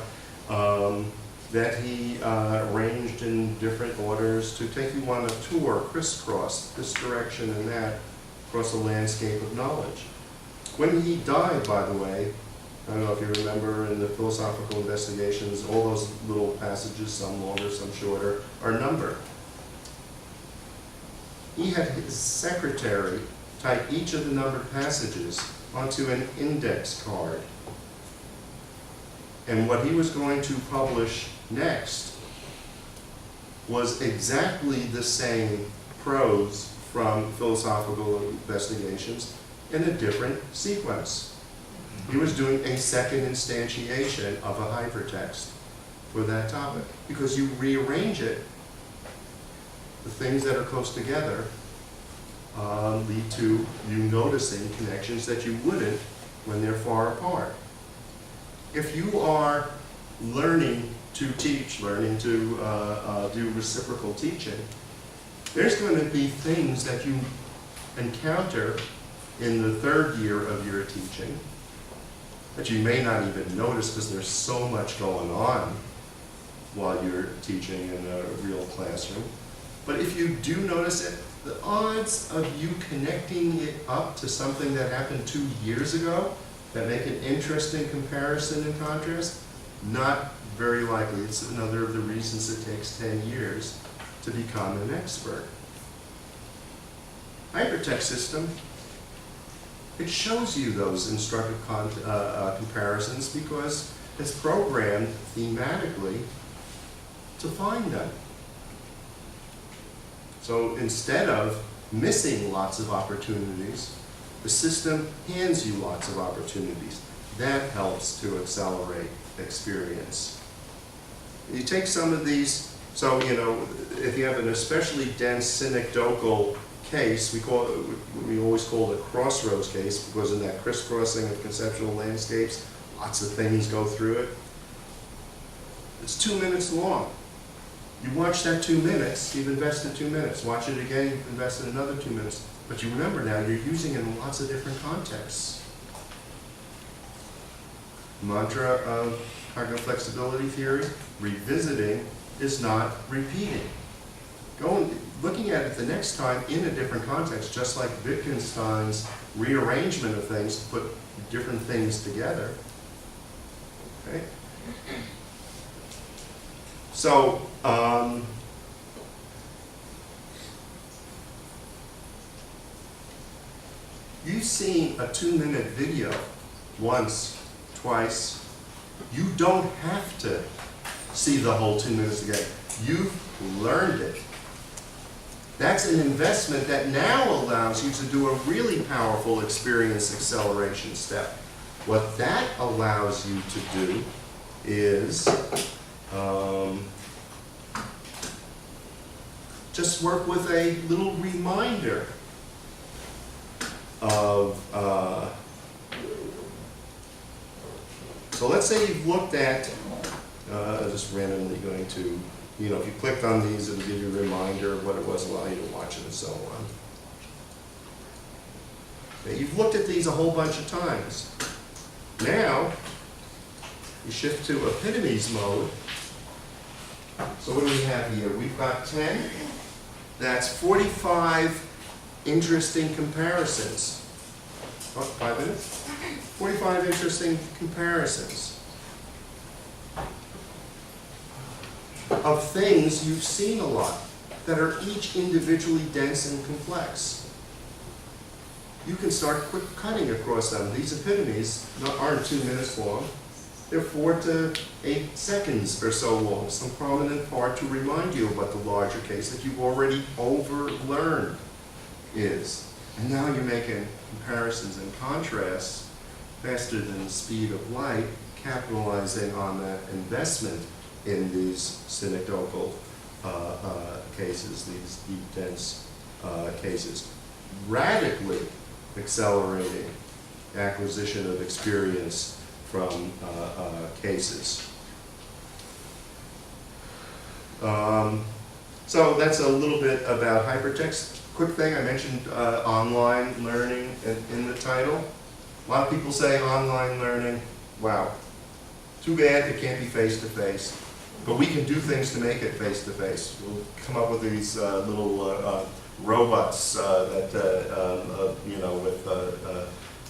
that he arranged in different orders to take you on a tour, crisscross, this direction and that, across a landscape of knowledge. When he died, by the way, I don't know if you remember in the Philosophical Investigations, all those little passages, some longer, some shorter, are numbered. He had his secretary type each of the numbered passages onto an index card. And what he was going to publish next was exactly the same prose from Philosophical Investigations in a different sequence. He was doing a second instantiation of a hypertext for that topic, because you rearrange it, the things that are close together lead to you noticing connections that you wouldn't when they're far apart. If you are learning to teach, learning to do reciprocal teaching, there's going to be things that you encounter in the third year of your teaching that you may not even notice because there's so much going on while you're teaching in a real classroom. But if you do notice it, the odds of you connecting it up to something that happened 2 years ago that make an interesting comparison and contrast, not very likely. It's another of the reasons it takes 10 years to become an expert. Hypertext system, it shows you those instructive comparisons because it's programmed thematically to find them. So instead of missing lots of opportunities, the system hands you lots of opportunities. That helps to accelerate experience. You take some of these, so if you have an especially dense synecdochal case, we always call it a crossroads case, because in that crisscrossing of conceptual landscapes, lots of things go through it. It's 2 minutes long. You watch that 2 minutes, you've invested 2 minutes. Watch it again, you've invested another 2 minutes. But you remember now, you're using it in lots of different contexts. Mantra of cognitive flexibility theory, revisiting is not repeating. Looking at it the next time in a different context, just like Wittgenstein's rearrangement of things to put different things together. Okay? So, you've seen a 2-minute video once, twice. You don't have to see the whole 2 minutes again. You've learned it. That's an investment that now allows you to do a really powerful experience acceleration step. What that allows you to do is just work with a little reminder of, so let's say you've looked at, just randomly going to, if you clicked on these, it'll give you a reminder of what it was, allow you to watch it and so on. Okay, you've looked at these a whole bunch of times. Now, you shift to epitomes mode. So what do we have here? We've got 10. That's 45 interesting comparisons. Oh, 5 minutes? 45 interesting comparisons. of things you've seen a lot that are each individually dense and complex. You can start quick cutting across them. These epitomes aren't 2 minutes long. They're 4 to 8 seconds or so long, some prominent part to remind you of what the larger case that you've already overlearned is. And now you're making comparisons and contrasts faster than the speed of light, capitalizing on that investment in these synecdochal cases, these deep, dense cases, radically accelerating acquisition of experience from cases. So that's a little bit about hypertext. Quick thing, I mentioned online learning in the title. A lot of people say online learning, wow, too bad it can't be face-to-face. But we can do things to make it face-to-face. We'll come up with these little robots that, you know, with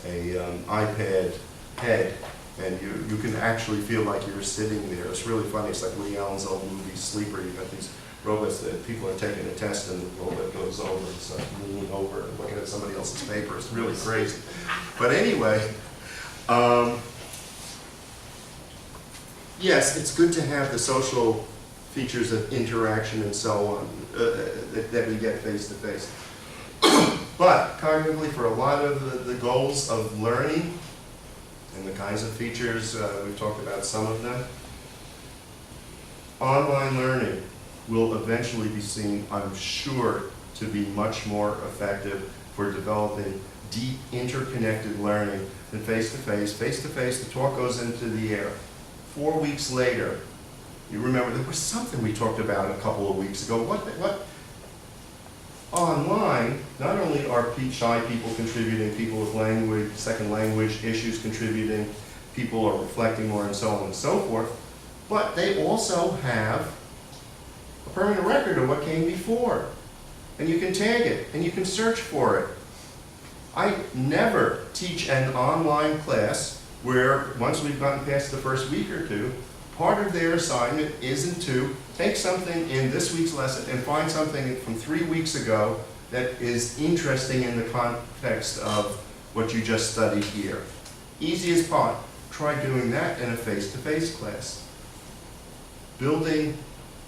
an iPad head, and you can actually feel like you're sitting there. It's really funny. It's like Woody Allen's old movie Sleeper. You've got these robots that people are taking a test, and the robot goes over and starts leaning over and looking at somebody else's paper. It's really crazy. But anyway, yes, it's good to have the social features of interaction and so on that we get face to face. But cognitively, for a lot of the goals of learning and the kinds of features, we've talked about some of them, online learning will eventually be seen, I'm sure, to be much more effective for developing deep interconnected learning than face-to-face. Face-to-face, the talk goes into the air. 4 weeks later, you remember there was something we talked about a couple of weeks ago. What? Online, not only are shy people contributing, people with language, second language issues contributing, people are reflecting more and so on and so forth, but they also have a permanent record of what came before. And you can tag it, and you can search for it. I never teach an online class where, once we've gotten past the first week or two, part of their assignment isn't to take something in this week's lesson and find something from 3 weeks ago that is interesting in the context of what you just studied here. Easy as pot. Try doing that in a face-to-face class. Building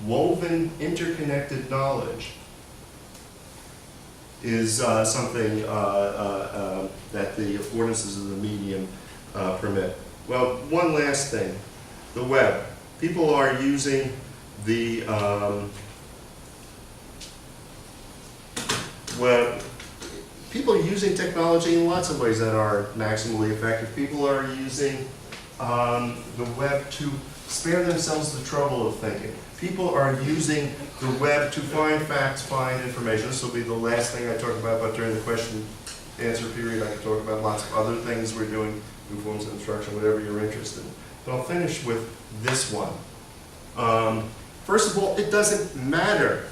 woven, interconnected knowledge is something that the affordances of the medium permit. Well, one last thing, the web. People are using the web. People are using technology in lots of ways that are maximally effective. People are using the web to spare themselves the trouble of thinking. People are using the web to find facts, find information. This will be the last thing I talk about, but during the question answer period I can talk about lots of other things we're doing, new forms of instruction, whatever you're interested in. But I'll finish with this one. First of all, it doesn't matter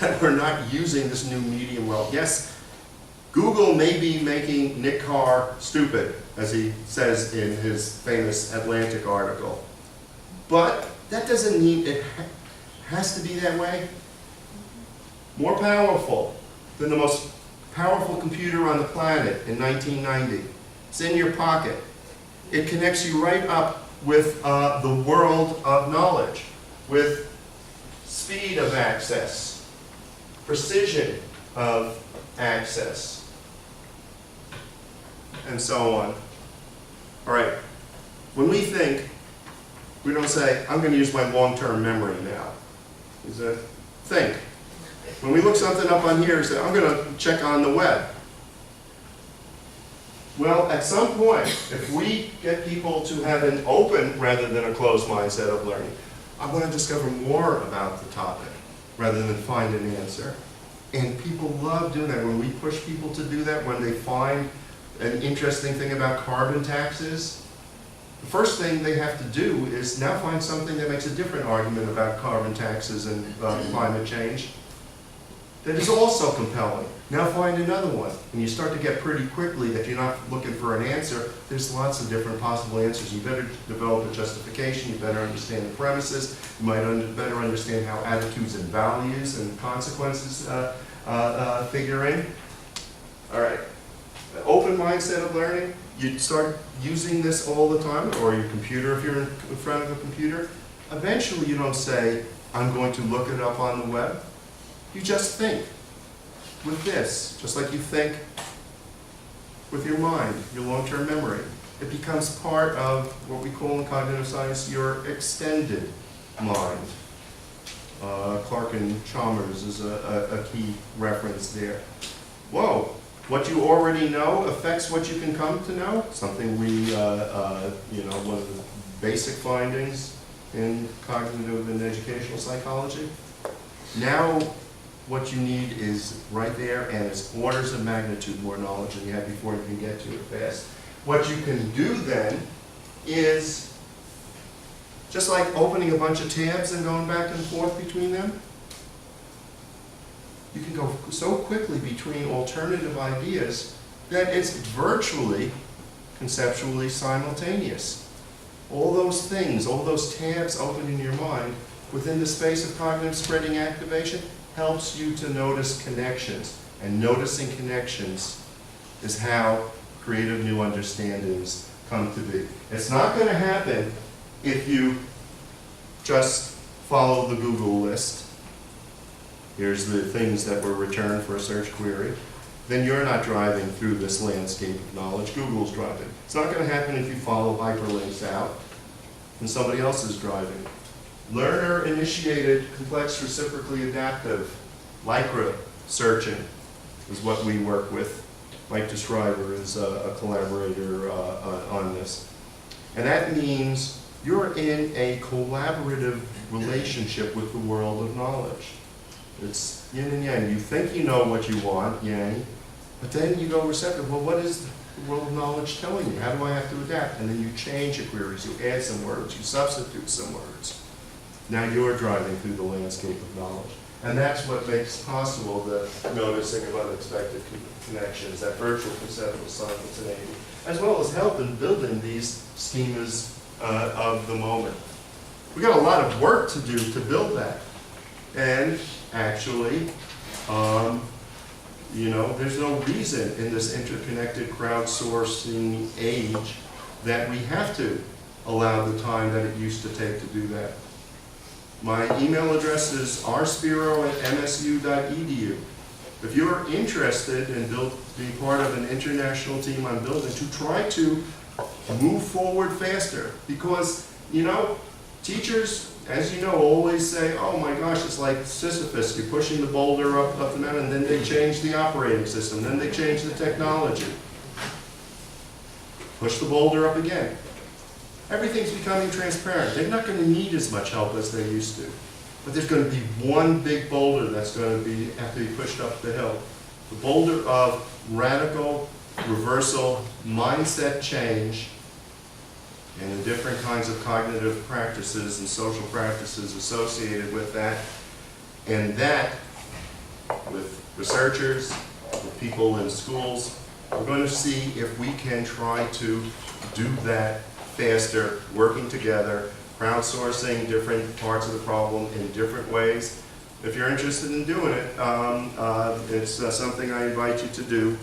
that we're not using this new medium well. Yes, Google may be making Nick Carr stupid, as he says in his famous Atlantic article. But that doesn't mean it has to be that way. More powerful than the most powerful computer on the planet in 1990. It's in your pocket. It connects you right up with the world of knowledge, with speed of access, precision of access, and so on. All right, when we think, we don't say, I'm going to use my long-term memory now. We say, think. When we look something up on here, we say, I'm going to check on the web. Well, at some point, if we get people to have an open rather than a closed mindset of learning, I want to discover more about the topic rather than find an answer. And people love doing that. When we push people to do that, when they find an interesting thing about carbon taxes, the first thing they have to do is now find something that makes a different argument about carbon taxes and climate change. that is also compelling. Now find another one. And you start to get pretty quickly that you're not looking for an answer. There's lots of different possible answers. You better develop a justification. You better understand the premises. You might better understand how attitudes and values and consequences figure in. All right. Open mindset of learning. You start using this all the time, or your computer if you're in front of a computer. Eventually you don't say, I'm going to look it up on the web. You just think with this, just like you think with your mind, your long-term memory. It becomes part of what we call in cognitive science your extended mind. Clark and Chalmers is a key reference there. Whoa, what you already know affects what you can come to know. Something we, one of the basic findings in cognitive and educational psychology. Now, what you need is right there, and it's orders of magnitude more knowledge than you had before. You can get to it fast. What you can do then is just like opening a bunch of tabs and going back and forth between them. You can go so quickly between alternative ideas that it's virtually, conceptually simultaneous. All those things, all those tabs open in your mind within the space of cognitive spreading activation helps you to notice connections. And noticing connections is how creative new understandings come to be. It's not going to happen if you just follow the Google list. Here's the things that were returned for a search query. Then you're not driving through this landscape of knowledge. Google's driving. It's not going to happen if you follow hyperlinks out and somebody else is driving. Learner-initiated, complex, reciprocally adaptive, LICRA searching is what we work with. Mike DeSchreiber is a collaborator on this. And that means you're in a collaborative relationship with the world of knowledge. It's yin and yang. You think you know what you want, yang, but then you go receptive. Well, what is the world of knowledge telling you? How do I have to adapt? And then you change your queries. You add some words. You substitute some words. Now you're driving through the landscape of knowledge. And that's what makes possible the noticing of unexpected connections, that virtual conceptual simultaneity, as well as help in building these schemas of the moment. We've got a lot of work to do to build that. And actually, there's no reason in this interconnected crowdsourcing age that we have to allow the time that it used to take to do that. My email address is rspiro@msu.edu. If you're interested in being part of an international team I'm building to try to move forward faster, because, teachers, as you know, always say, oh my gosh, it's like Sisyphus, you're pushing the boulder up the mountain, and then they change the operating system, then they change the technology. Push the boulder up again. Everything's becoming transparent. They're not going to need as much help as they used to. But there's going to be one big boulder that's going to have to be pushed up the hill. The boulder of radical reversal, mindset change, and the different kinds of cognitive practices and social practices associated with that. And that, with researchers, with people in schools, we're going to see if we can try to do that faster, working together, crowdsourcing different parts of the problem in different ways. If you're interested in doing it, it's something I invite you to do.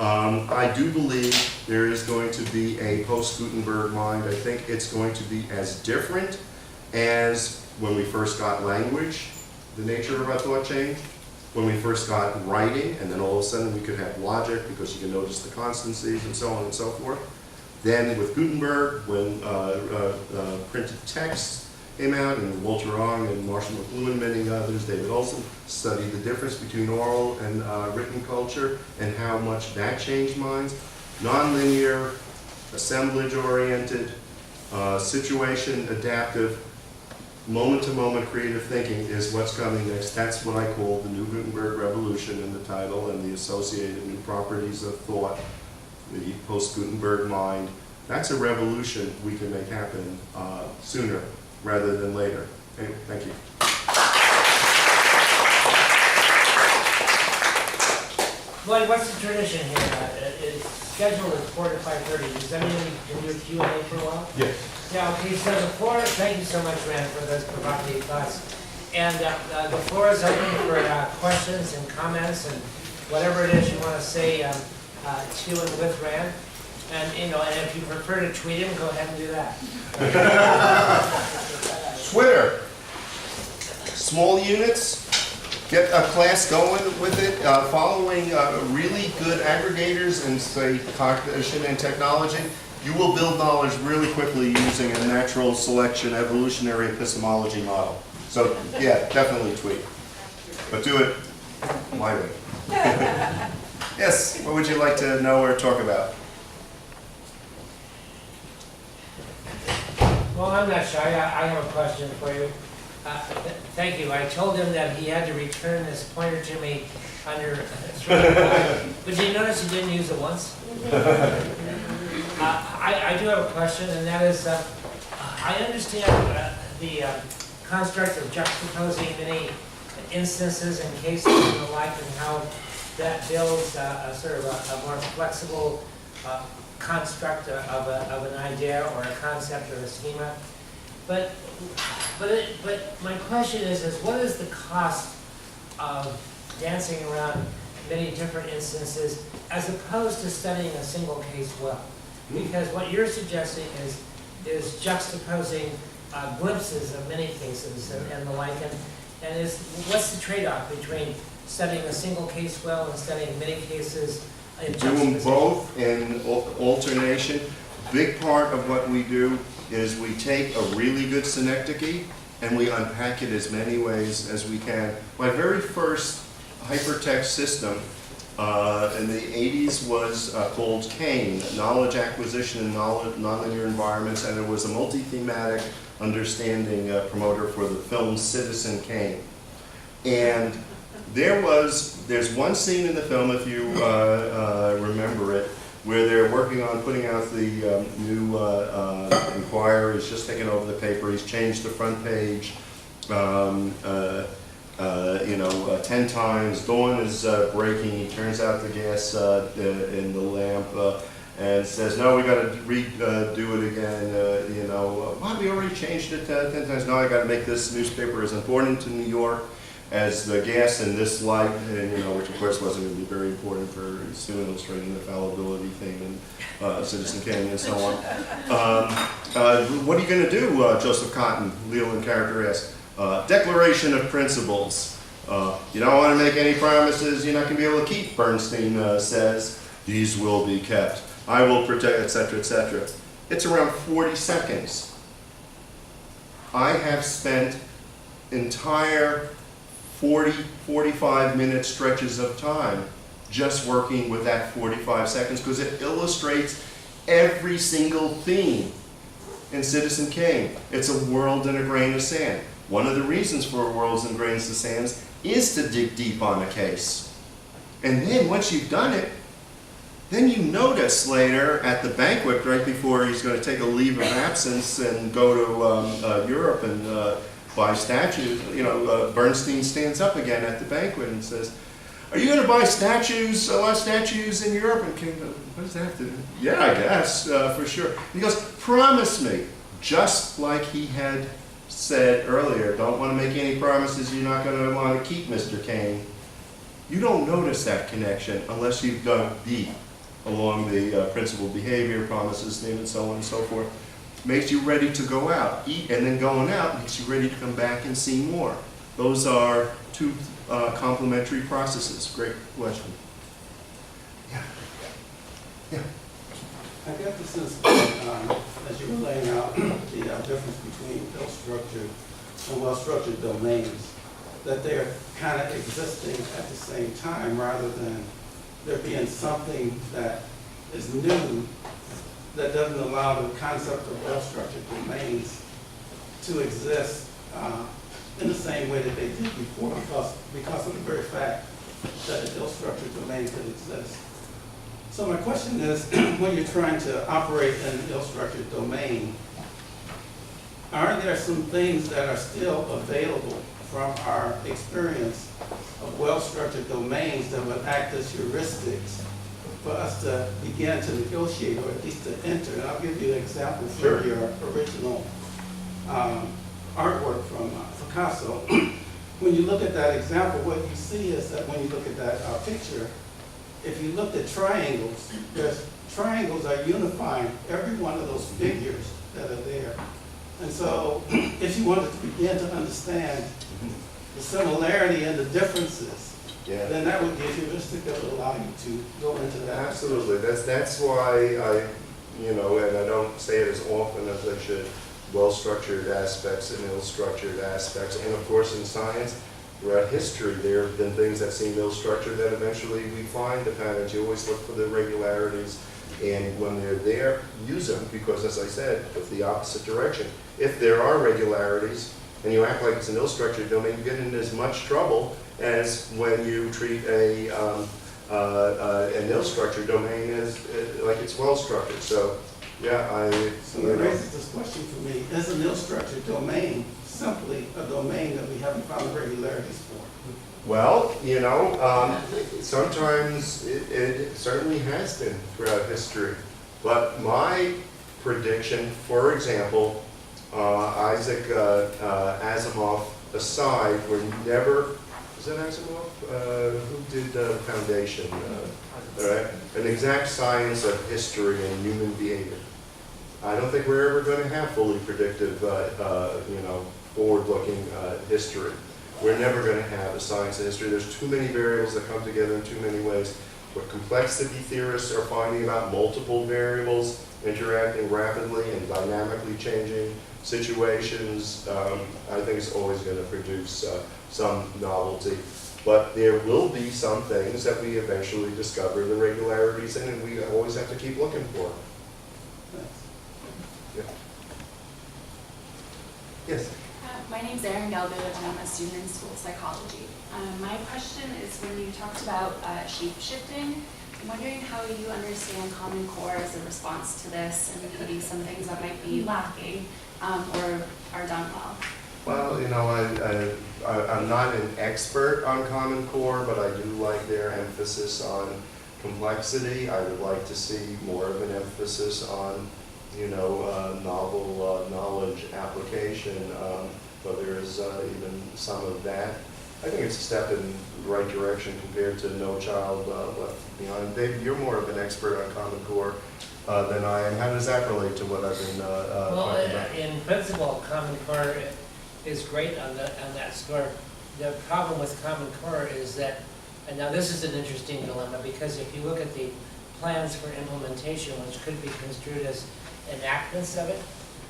I do believe there is going to be a post-Gutenberg mind. I think it's going to be as different as when we first got language, the nature of our thought changed. When we first got writing, and then all of a sudden we could have logic because you can notice the constancies and so on and so forth. Then with Gutenberg, when printed text came out, and Walter Ong and Marshall McLuhan and many others, David Olson, studied the difference between oral and written culture and how much that changed minds. Nonlinear, assemblage-oriented, situation adaptive, moment-to-moment creative thinking is what's coming next. That's what I call the new Gutenberg revolution in the title, and the associated new properties of thought, the post-Gutenberg mind. That's a revolution we can make happen sooner rather than later. Anyway, thank you. Lloyd, what's the tradition here? It's scheduled at 4 to 5:30. Does that mean we can do a Q&A for a while? Yes. Yeah, okay, so the floor, thank you so much, Rand, for those provocative thoughts. And the floor is open for questions and comments and whatever it is you want to say to and with Rand. And, you know, and if you prefer to tweet him, go ahead and do that. Twitter, small units, get a class going with it, following really good aggregators in, say, cognition and technology. You will build knowledge really quickly using a natural selection evolutionary epistemology model. So, yeah, definitely tweet. But do it my way. Yes, what would you like to know or talk about? Well, I'm not shy. I have a question for you. Thank you. I told him that he had to return this pointer to me under threat. But did you notice he didn't use it once? I do have a question, and that is, I understand the construct of juxtaposing many instances and cases and the like, and how that builds a sort of a more flexible construct of an idea or a concept or a schema. But my question is what is the cost of dancing around many different instances as opposed to studying a single case well? Because what you're suggesting is juxtaposing glimpses of many cases and the like, and what's the trade-off between studying a single case well and studying many cases in Do them both in alternation. Big part of what we do is we take a really good synecdoche and we unpack it as many ways as we can. My very first hypertext system in the 80s was called CANE, Knowledge Acquisition in Nonlinear Environments, and it was a multi-thematic understanding promoter for the film Citizen Kane. And there's one scene in the film, if you remember it, where they're working on putting out the new Inquirer. He's just taken over the paper. He's changed the front page, 10 times. Dawn is breaking. He turns out the gas in the lamp and says, "No, we got to redo it again." Well, we already changed it 10 times. No, I got to make this newspaper as important to New York as the gas in this light, and which of course wasn't going to be very important for soon illustrating the fallibility thing and Citizen Kane and so on. What are you going to do, Joseph Cotton? Leland character asks. Declaration of principles. You don't want to make any promises you're not going to be able to keep, Bernstein says. These will be kept. I will protect, etc., etc. It's around 40 seconds. I have spent entire 45-minute stretches of time just working with that 45 seconds because it illustrates every single theme in Citizen Kane. It's a world in a grain of sand. One of the reasons for worlds and grains of sand is to dig deep on a case. And then once you've done it, then you notice later at the banquet, right before he's going to take a leave of absence and go to Europe and buy statues, Bernstein stands up again at the banquet and says, "Are you going to buy statues, a lot of statues in Europe?" And King goes, "What does that have to do?" "Yeah, I guess, for sure." He goes, "Promise me," just like he had said earlier, don't want to make any promises you're not going to want to keep, Mr. Kane. You don't notice that connection unless you've dug deep along the principal behavior, promises, and so on and so forth. Makes you ready to go out, eat, and then going out makes you ready to come back and see more. Those are two complementary processes. Great question. Yeah. Yeah. I get the sense as you were laying out the difference between ill-structured and well-structured domains, that they're kind of existing at the same time rather than there being something that is new that doesn't allow the concept of well-structured domains to exist in the same way that they did before because of the very fact that an ill-structured domain could exist. So my question is, when you're trying to operate in an ill-structured domain, are there some things that are still available from our experience of well-structured domains that would act as heuristics for us to begin to negotiate, or at least to enter. And I'll give you an example from Sure. your original artwork from Picasso. When you look at that example, what you see is that when you look at that picture, if you look at triangles, triangles are unifying every one of those figures that are there. And so if you wanted to begin to understand the similarity and the differences, Yeah. then that would be a heuristic that would allow you to go into that. Absolutely. That's why and I don't say it as often as I should, well-structured aspects and ill-structured aspects. And of course, in science, throughout history, there have been things that seem ill-structured that eventually we find the patterns. You always look for the irregularities, and when they're there, use them, because as I said, it's the opposite direction. If there are regularities, and you act like it's an ill-structured domain, you get into as much trouble as when you treat an ill-structured domain as like it's well-structured. So, yeah, So it raises this question for me: is an ill-structured domain simply a domain that we haven't found irregularities for? well, sometimes it certainly has been throughout history. But my prediction, for example, Isaac Asimov aside, we're never, is that Asimov? Who did the Foundation? All right, an exact science of history and human behavior. I don't think we're ever going to have fully predictive, forward-looking history. We're never going to have a science of history. There's too many variables that come together in too many ways. What complexity theorists are finding about multiple variables interacting rapidly and dynamically changing situations, I think it's always going to produce some novelty. But there will be some things that we eventually discover the regularities in, and we always have to keep looking for. Yeah. Yes. My name's Erin Galvin, and I'm a student in school psychology. My question is, when you talked about shape shifting, I'm wondering how you understand Common Core as a response to this, and maybe some things that might be lacking or are done well. Well, I'm not an expert on Common Core, but I do like their emphasis on complexity. I would like to see more of an emphasis on, novel knowledge application, but there is even some of that. I think it's a step in the right direction compared to No Child Left Behind. Dave, you're more of an expert on Common Core than I am. How does that relate to what I've been talking about? In principle, Common Core is great on that score. The problem with Common Core is that, and now this is an interesting dilemma, because if you look at the plans for implementation, which could be construed as enactments of it,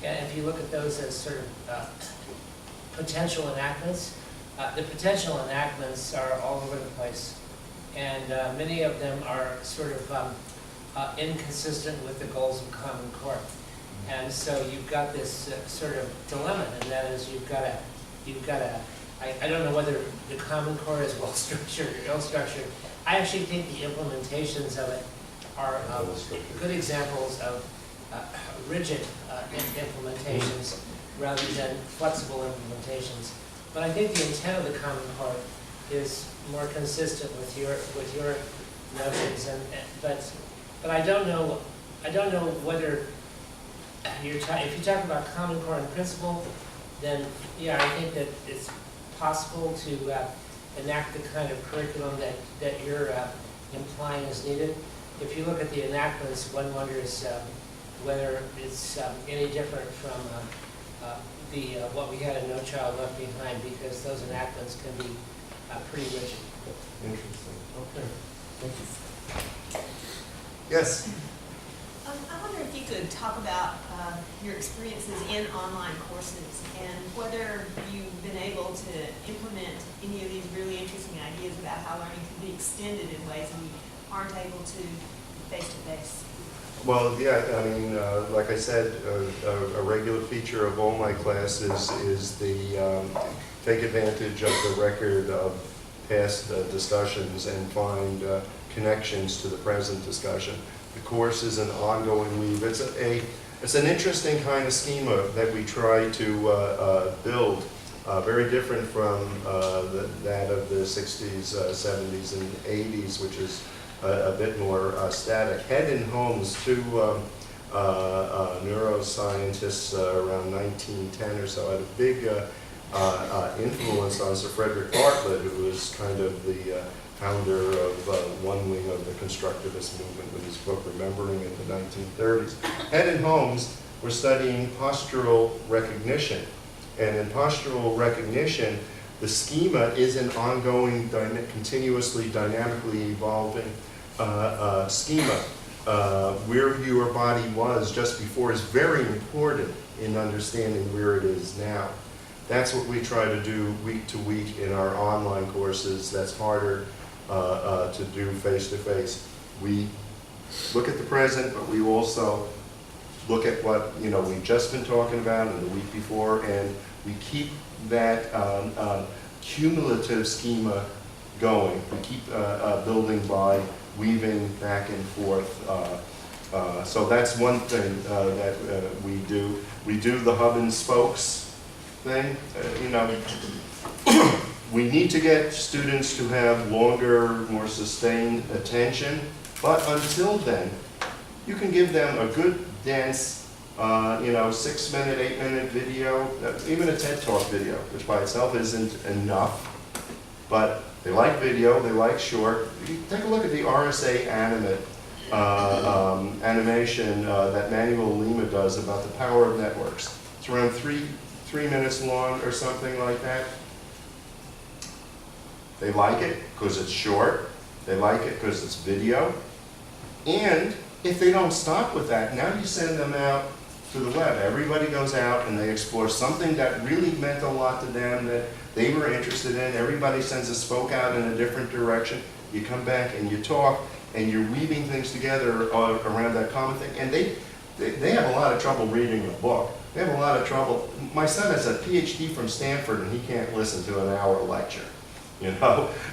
and if you look at those as sort of potential enactments, the potential enactments are all over the place, and many of them are sort of inconsistent with the goals of Common Core. And so you've got this sort of dilemma, and that is you've got to, I don't know whether the Common Core is well structured or ill structured. I actually think the implementations of it are good examples of rigid implementations rather than flexible implementations. But I think the intent of the Common Core is more consistent with your notions, but I don't know whether if you talk about Common Core in principle, then yeah, I think that it's possible to enact the kind of curriculum that you're implying is needed. If you look at the enactments, one wonders whether it's any different from what we had in No Child Left Behind, because those enactments can be pretty rigid. Interesting. Okay. Thank you. Yes. I wonder if you could talk about your experiences in online courses and whether you've been able to implement any of these really interesting ideas about how learning can be extended in ways we aren't able to face-to-face. Well, yeah, I mean, like I said, a regular feature of all my classes is the take advantage of the record of past discussions and find connections to the present discussion. The course is an ongoing weave. It's an interesting kind of schema that we try to build. very different from that of the 60s, 70s, and 80s, which is a bit more static. Head and Holmes, two neuroscientists around 1910 or so, had a big influence on Sir Frederick Bartlett, who was kind of the founder of one wing of the constructivist movement with his book Remembering in the 1930s. Head and Holmes were studying postural recognition. And in postural recognition, the schema is an ongoing, continuously, dynamically evolving schema. Where your body was just before is very important in understanding where it is now. That's what we try to do week to week in our online courses. That's harder to do face-to-face. We look at the present, but we also look at what we've just been talking about and the week before, and we keep that cumulative schema going. We keep building by weaving back and forth. So that's one thing that we do. We do the hub and spokes thing. We need to get students to have longer, more sustained attention, but until then, you can give them a good, dense, 6-minute, 8-minute video, even a TED Talk video, which by itself isn't enough, but they like video, they like short. You take a look at the RSA animation that Manuel Lima does about the power of networks. It's around 3 minutes long or something like that. They like it because it's short. They like it because it's video. And if they don't stop with that, now you send them out to the web. Everybody goes out and they explore something that really meant a lot to them, that they were interested in. Everybody sends a spoke out in a different direction. You come back and you talk, and you're weaving things together around that common thing. And they have a lot of trouble reading a book. They have a lot of trouble. My son has a PhD from Stanford, and he can't listen to an hour lecture.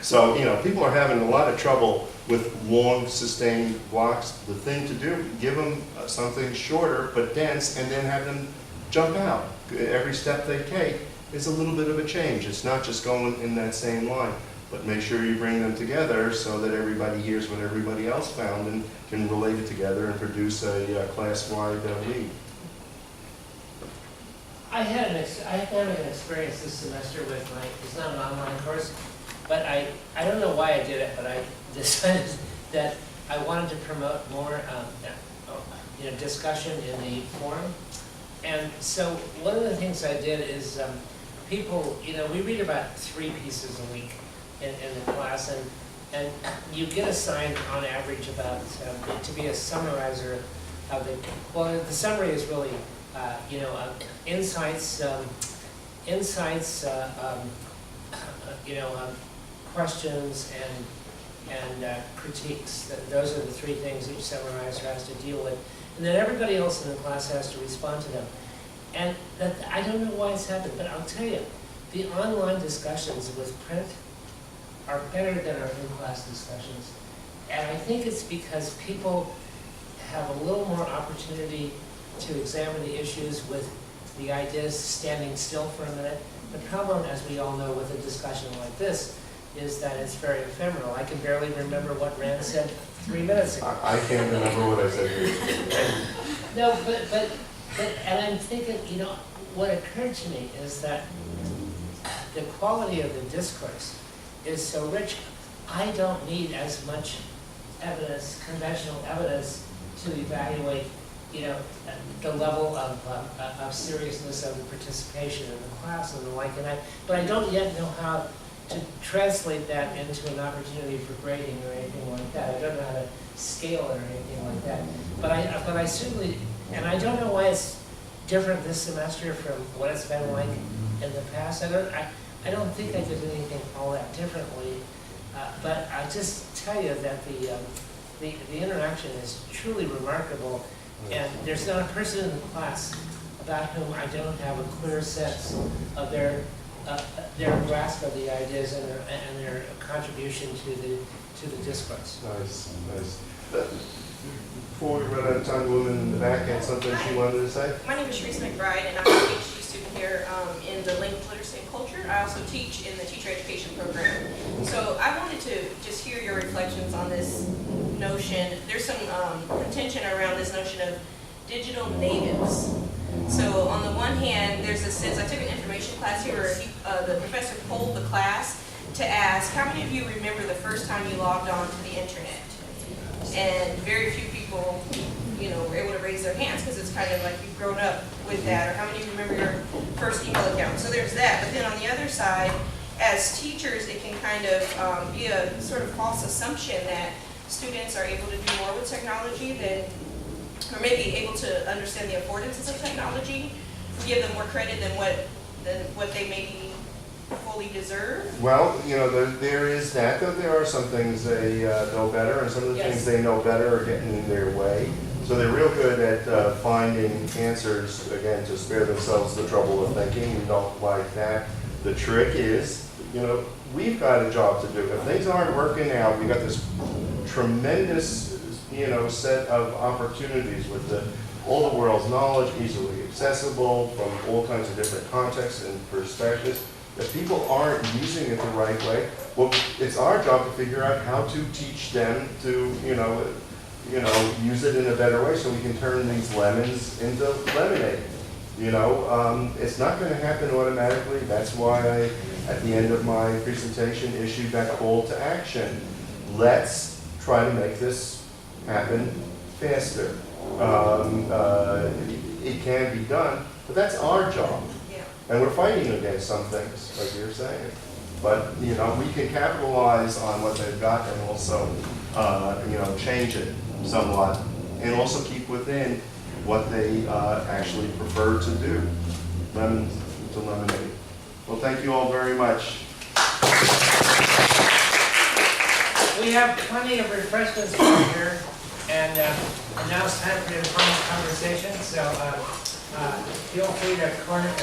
So people are having a lot of trouble with long, sustained blocks. The thing to do, give them something shorter but dense, and then have them jump out. Every step they take is a little bit of a change. It's not just going in that same line, but make sure you bring them together so that everybody hears what everybody else found and can relate it together and produce a class-wide lead. I had an experience this semester with it's not an online course, but I don't know why I did it, but I decided that I wanted to promote more discussion in the forum. And so one of the things I did is people, we read about 3 pieces a week in the class, and you get assigned on average about to be a summarizer of it. Well, the summary is really insights, questions, and critiques. Those are the 3 things each summarizer has to deal with, and then everybody else in the class has to respond to them. And I don't know why it's happened, but I'll tell you, the online discussions with print are better than our in-class discussions, and I think it's because people have a little more opportunity to examine the issues with the ideas standing still for a minute. The problem, as we all know, with a discussion like this is that it's very ephemeral. I can barely remember what Rand said 3 minutes ago. I can't remember what I said. No, but and I'm thinking, what occurred to me is that the quality of the discourse is so rich, I don't need as much evidence, conventional evidence, to evaluate the level of seriousness of the participation in the class and the like, but I don't yet know how to translate that into an opportunity for grading or anything like that. I don't know how to scale it or anything like that. But I certainly, and I don't know why it's different this semester from what it's been like in the past. I don't think I did anything all that differently, but I just tell you that the interaction is truly remarkable. And there's not a person in the class about whom I don't have a clear sense of their grasp of the ideas and their contribution to the discourse. Nice. Before we run out of time, the woman in the back had something she wanted to say. My name is Sharice McBride, and I'm a PhD student here in the language literacy and culture. I also teach in the teacher education program. So I wanted to just hear your reflections on this notion. There's some contention around this notion of digital natives. So on the one hand, there's a sense, I took an information class here where the professor polled the class to ask, how many of you remember the first time you logged on to the internet? And very few people, you know, were able to raise their hands because it's kind of like you've grown up with that, or how many of you remember your first email account? So there's that. But then on the other side, as teachers, it can kind of be a sort of false assumption that students are able to do more with technology than, or maybe able to understand the affordances of technology, give them more credit than what they maybe fully deserve. Well, you know, there is that, though there are some things they know better, and some of the Yes. things they know better are getting in their way. So they're real good at finding answers, again, to spare themselves the trouble of thinking. We don't like that. The trick is, you know, we've got a job to do. If things aren't working out, we've got this tremendous, you know, set of opportunities with all the world's knowledge, easily accessible from all kinds of different contexts and perspectives. If people aren't using it the right way, well, it's our job to figure out how to teach them to, you know, use it in a better way so we can turn these lemons into lemonade. You know, it's not going to happen automatically. That's why I, at the end of my presentation, issued that call to action. Let's try to make this happen faster. It can be done, but that's our job. And we're fighting against some things, like you're saying. But, you know, we can capitalize on what they've got and also, you know, change it somewhat. And also keep within what they actually prefer to do. Lemon to lemonade. Well, thank you all very much. We have plenty of refreshments over here, and now it's time for the informal conversation, so feel free to corner.